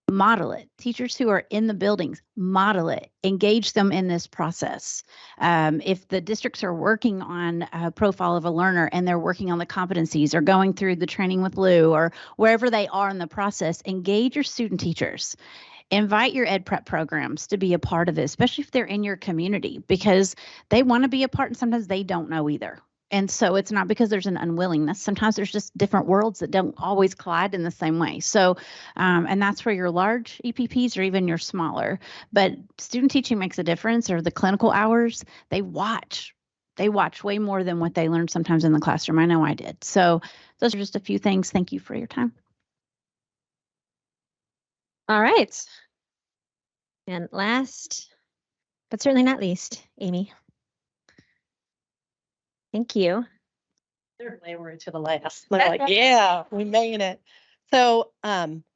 model it. Teachers who are in the buildings, model it. Engage them in this process. If the districts are working on a profile of a learner and they're working on the competencies or going through the training with Lou or wherever they are in the process, engage your student teachers. Invite your ed prep programs to be a part of it, especially if they're in your community, because they want to be a part and sometimes they don't know either. And so it's not because there's an unwillingness. Sometimes there's just different worlds that don't always collide in the same way. So, and that's where your large EPPs or even your smaller, but student teaching makes a difference, or the clinical hours, they watch way more than what they learn sometimes in the classroom. I know I did. So those are just a few things. Thank you for your time. All right. And last, but certainly not least, Amy. Thank you. Certainly we're to the last. They're like, yeah, we made it. So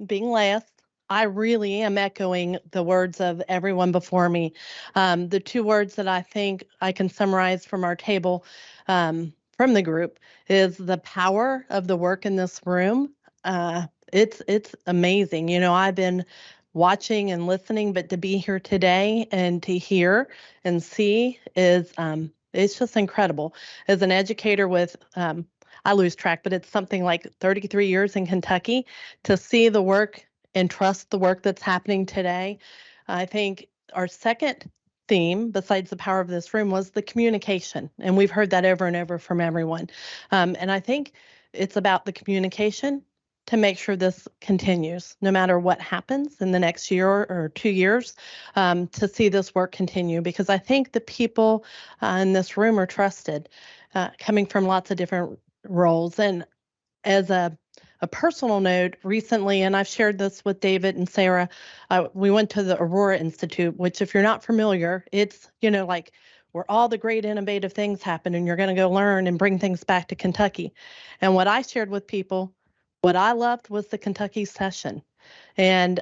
being last, I really am echoing the words of everyone before me. The two words that I think I can summarize from our table from the group is the power of the work in this room. It's amazing. You know, I've been watching and listening, but to be here today and to hear and see is it's just incredible. As an educator with, I lose track, but it's something like 33 years in Kentucky, to see the work and trust the work that's happening today. I think our second theme, besides the power of this room, was the communication. And we've heard that over and over from everyone. And I think it's about the communication to make sure this continues, no matter what happens in the next year or 2 years, to see this work continue. Because I think the people in this room are trusted, coming from lots of different roles. And as a personal note, recently, and I've shared this with David and Sarah, we went to the Aurora Institute, which, if you're not familiar, it's, like where all the great innovative things happen, and you're going to go learn and bring things back to Kentucky. And what I shared with people, what I loved was the Kentucky session. And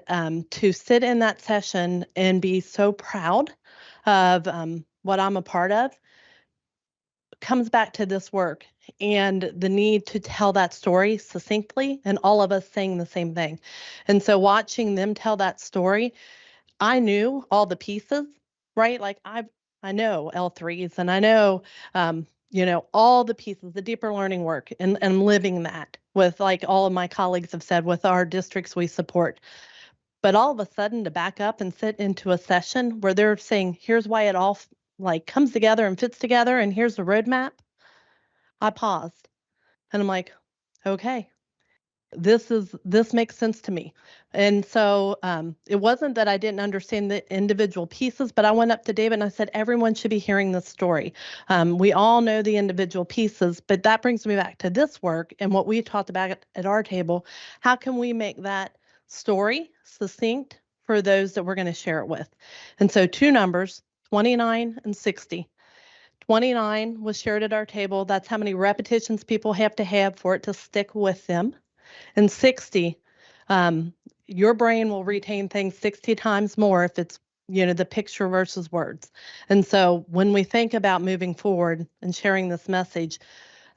to sit in that session and be so proud of what I'm a part of comes back to this work and the need to tell that story succinctly, and all of us saying the same thing. And so watching them tell that story, I knew all the pieces, right? Like I know L3s, and I know all the pieces, the deeper learning work, and living that with, like all of my colleagues have said, with our districts we support. But all of a sudden, to back up and sit into a session where they're saying, here's why it all comes together and fits together, and here's the roadmap, I paused and I'm like, okay, this makes sense to me. And so it wasn't that I didn't understand the individual pieces, but I went up to David and I said, everyone should be hearing this story. We all know the individual pieces, but that brings me back to this work and what we talked about at our table. How can we make that story succinct for those that we're going to share it with? And so 2 numbers, 29 and 60. 29 was shared at our table. That's how many repetitions people have to have for it to stick with them. And 60, your brain will retain things 60 times more if it's, the picture versus words. And so when we think about moving forward and sharing this message,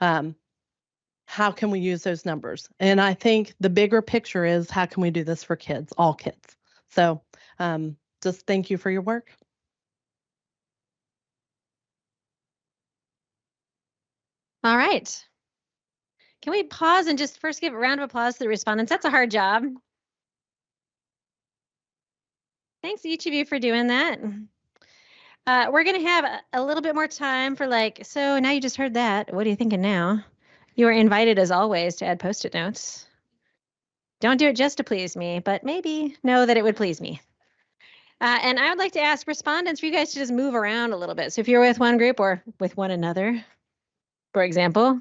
how can we use those numbers? And I think the bigger picture is, how can we do this for kids, all kids? So just thank you for your work. All right. Can we pause and just first give a round of applause to the respondents? That's a hard job. Thanks each of you for doing that. We're going to have a little bit more time for so now you just heard that. What are you thinking now? You are invited, as always, to add Post-it notes. Don't do it just to please me, but maybe know that it would please me. And I would like to ask respondents for you guys to just move around a little bit. So if you're with one group or with one another, for example,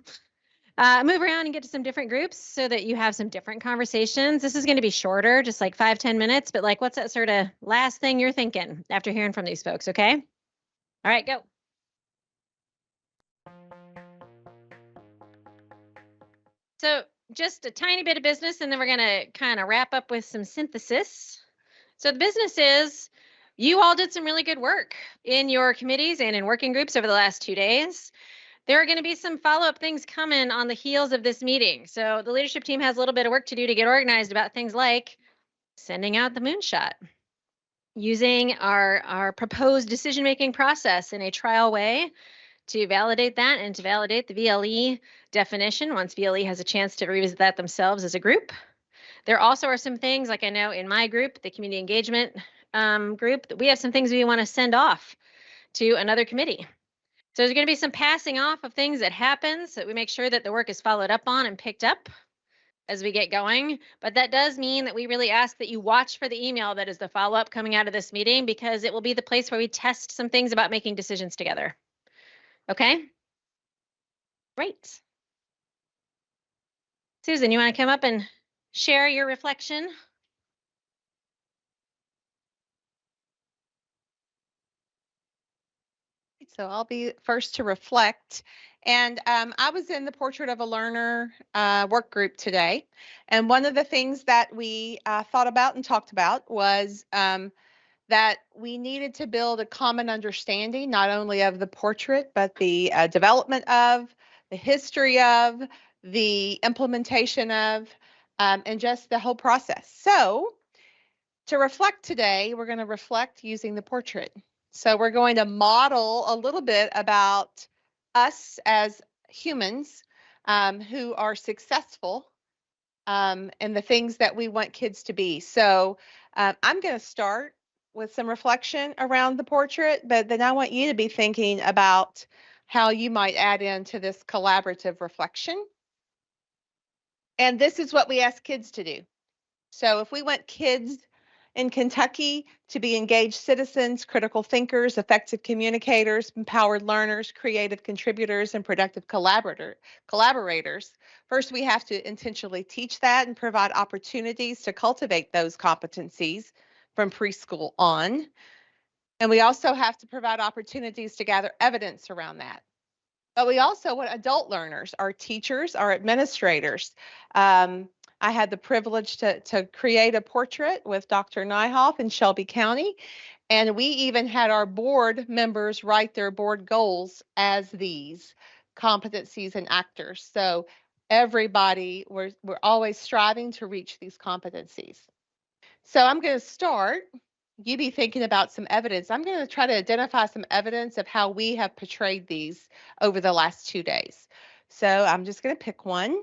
move around and get to some different groups so that you have some different conversations. This is going to be shorter, just 5-10 minutes, but what's that sort of last thing you're thinking after hearing from these folks, okay? All right, go. So just a tiny bit of business, and then we're going to kind of wrap up with some synthesis. So the business is, you all did some really good work in your committees and in working groups over the last 2 days. There are going to be some follow-up things coming on the heels of this meeting. So the leadership team has a little bit of work to do to get organized about things like sending out the moonshot, using our proposed decision-making process in a trial way to validate that and to validate the VLE definition once VLE has a chance to revisit that themselves as a group. There also are some things, like I know in my group, the community engagement group, that we have some things we want to send off to another committee. So there's going to be some passing off of things that happen so that we make sure that the work is followed up on and picked up as we get going. But that does mean that we really ask that you watch for the email that is the follow-up coming out of this meeting, because it will be the place where we test some things about making decisions together. Okay? Great. Susan, you want to come up and share your reflection? So I'll be first to reflect. And I was in the Portrait of a Learner work group today. And one of the things that we thought about and talked about was that we needed to build a common understanding, not only of the portrait, but the development of, the history of, the implementation of, and just the whole process. So to reflect today, we're going to reflect using the portrait. So we're going to model a little bit about us as humans who are successful in the things that we want kids to be. So I'm going to start with some reflection around the portrait, but then I want you to be thinking about how you might add into this collaborative reflection. And this is what we ask kids to do. So if we want kids in Kentucky to be engaged citizens, critical thinkers, effective communicators, empowered learners, creative contributors, and productive collaborators, first we have to intentionally teach that and provide opportunities to cultivate those competencies from preschool on. And we also have to provide opportunities to gather evidence around that. But we also want adult learners, our teachers, our administrators. I had the privilege to create a portrait with Dr. Nyhoff in Shelby County, and we even had our board members write their board goals as these competencies and actors. So everybody, we're always striving to reach these competencies. So I'm going to start. You be thinking about some evidence. I'm going to try to identify some evidence of how we have portrayed these over the last 2 days. So I'm just going to pick one.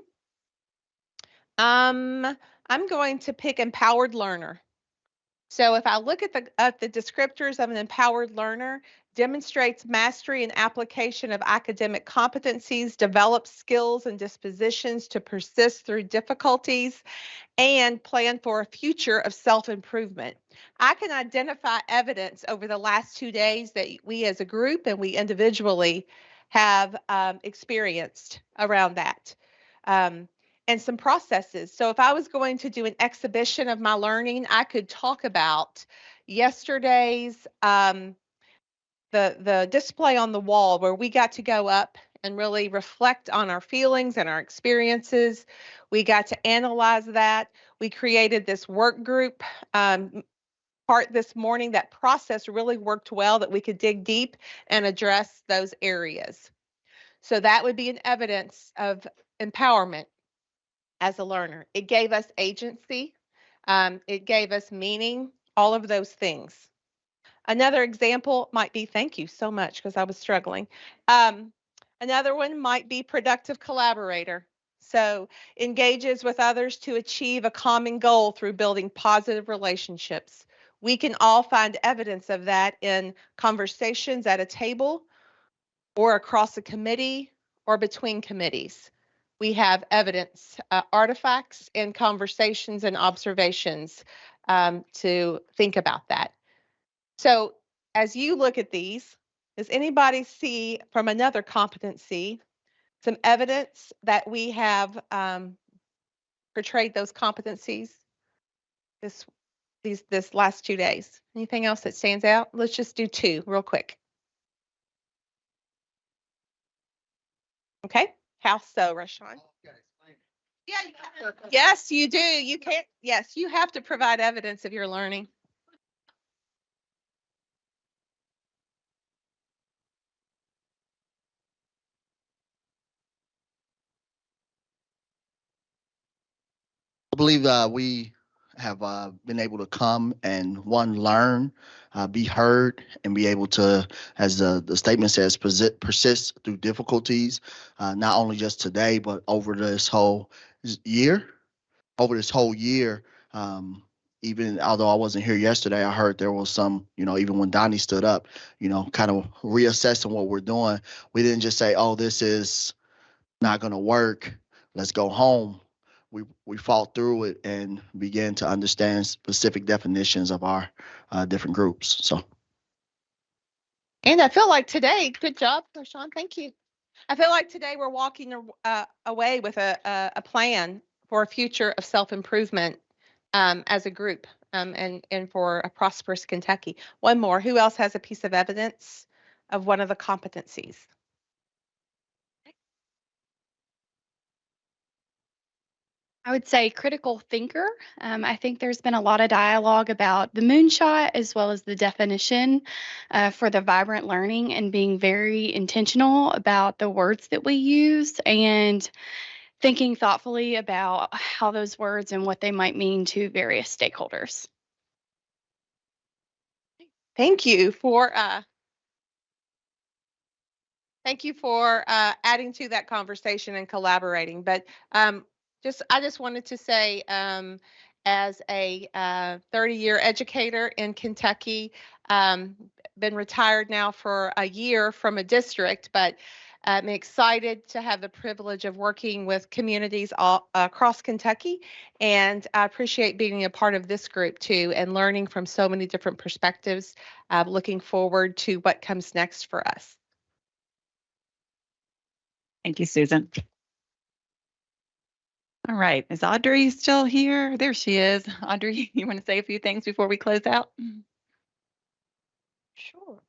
I'm going to pick empowered learner. So if I look at the descriptors of an empowered learner, demonstrates mastery and application of academic competencies, develops skills and dispositions to persist through difficulties, and plan for a future of self-improvement. I can identify evidence over the last 2 days that we as a group and we individually have experienced around that. And some processes. So if I was going to do an exhibition of my learning, I could talk about yesterday's the display on the wall where we got to go up and really reflect on our feelings and our experiences. We got to analyze that. We created this work group part this morning. That process really worked well, that we could dig deep and address those areas. So that would be an evidence of empowerment as a learner. It gave us agency. It gave us meaning, all of those things. Another example might be, thank you so much, because I was struggling. Another one might be productive collaborator. So engages with others to achieve a common goal through building positive relationships. We can all find evidence of that in conversations at a table or across a committee or between committees. We have evidence, artifacts and conversations and observations to think about that. So as you look at these, does anybody see from another competency some evidence that we have portrayed those competencies this last 2 days? Anything else that stands out? Let's just do 2 real quick. Okay, how so, Rashawn? Yeah, yes, you do. You can't. Yes, you have to provide evidence of your learning. I believe we have been able to come and learn, be heard, and be able to, as the statement says, persist through difficulties, not only just today, but over this whole year. Over this whole year, even although I wasn't here yesterday, I heard there was some, even when Donnie stood up, kind of reassessing what we're doing. We didn't just say, oh, this is not going to work. Let's go home. We fought through it and began to understand specific definitions of our different groups. So. And I feel like today, good job, Rashawn. Thank you. I feel like today we're walking away with a plan for a future of self-improvement as a group and for a prosperous Kentucky. One more. Who else has a piece of evidence of one of the competencies? I would say critical thinker. I think there's been a lot of dialogue about the moonshot as well as the definition for the vibrant learning and being very intentional about the words that we use and thinking thoughtfully about how those words and what they might mean to various stakeholders. Thank you for adding to that conversation and collaborating. But I just wanted to say, as a 30-year educator in Kentucky, been retired now for a year from a district, but I'm excited to have the privilege of working with communities all across Kentucky, and I appreciate being a part of this group too and learning from so many different perspectives. Looking forward to what comes next for us. Thank you, Susan. All right, is Audrey still here? There she is. Audrey, you want to say a few things before we close out? Sure.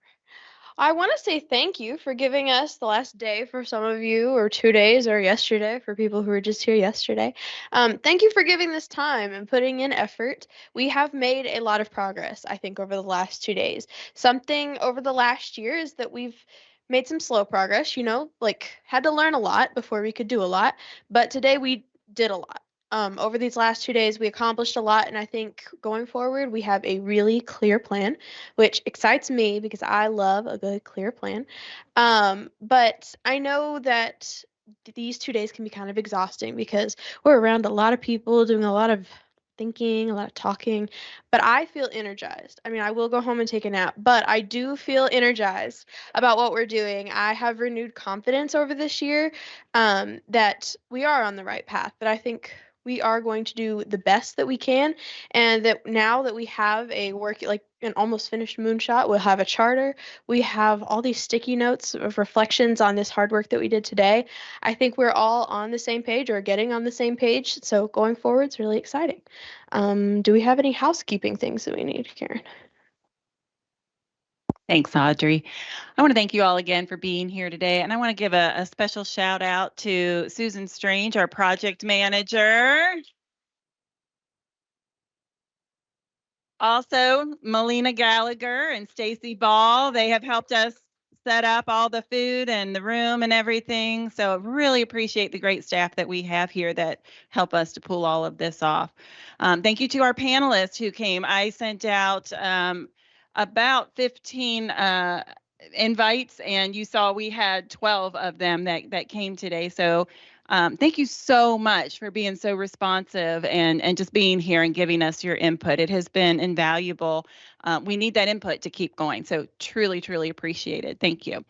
I want to say thank you for giving us the last day for some of you, or 2 days, or yesterday for people who were just here yesterday. Thank you for giving this time and putting in effort. We have made a lot of progress, I think, over the last 2 days. Something over the last year is that we've made some slow progress, like had to learn a lot before we could do a lot. But today we did a lot. Over these last 2 days, we accomplished a lot, and I think going forward, we have a really clear plan, which excites me because I love a good, clear plan. But I know that these 2 days can be kind of exhausting because we're around a lot of people doing a lot of thinking, a lot of talking, but I feel energized. I mean, I will go home and take a nap, but I do feel energized about what we're doing. I have renewed confidence over this year that we are on the right path, that I think we are going to do the best that we can, and that now that we have a like an almost finished moonshot, we'll have a charter, we have all these sticky notes of reflections on this hard work that we did today. I think we're all on the same page, or getting on the same page, so going forward it's really exciting. Do we have any housekeeping things that we need, Karen? Thanks, Audrey. I want to thank you all again for being here today. And I want to give a special shout out to Susan Strange, our project manager. Also, Melina Gallagher and Stacy Ball. They have helped us set up all the food and the room and everything. So really appreciate the great staff that we have here that help us to pull all of this off. Thank you to our panelists who came. I sent out about 15 invites, and you saw we had 12 of them that came today. So thank you so much for being so responsive and just being here and giving us your input. It has been invaluable. We need that input to keep going. So truly, truly appreciate it. Thank you.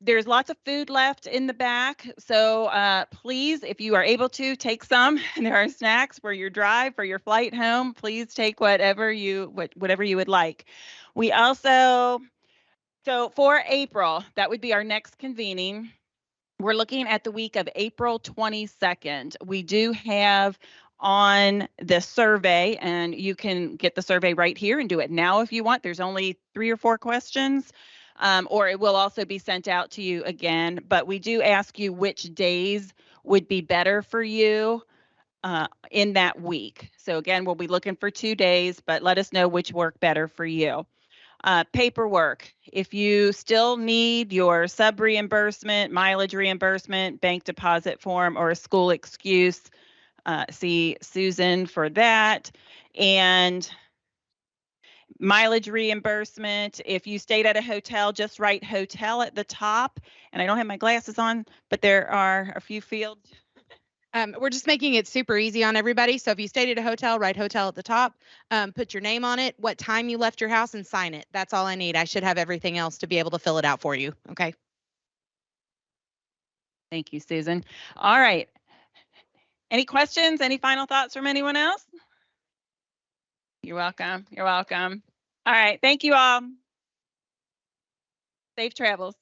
There's lots of food left in the back. So please, if you are able to, take some. There are snacks for your drive, for your flight home. Please take whatever you would like. We also, so for April, that would be our next convening. We're looking at the week of April 22nd. We do have on the survey, and you can get the survey right here and do it now if you want. There's only 3 or 4 questions, or it will also be sent out to you again. But we do ask you which days would be better for you in that week. So again, we'll be looking for 2 days, but let us know which work better for you. Paperwork. If you still need your sub reimbursement, mileage reimbursement, bank deposit form, or a school excuse, see Susan for that. And mileage reimbursement. If you stayed at a hotel, just write hotel at the top. And I don't have my glasses on, but there are a few fields. We're just making it super easy on everybody. So if you stayed at a hotel, write hotel at the top, put your name on it, what time you left your house, and sign it. That's all I need. I should have everything else to be able to fill it out for you. Okay. Thank you, Susan. All right. Any questions? Any final thoughts from anyone else? You're welcome. You're welcome. All right. Thank you all. Safe travels.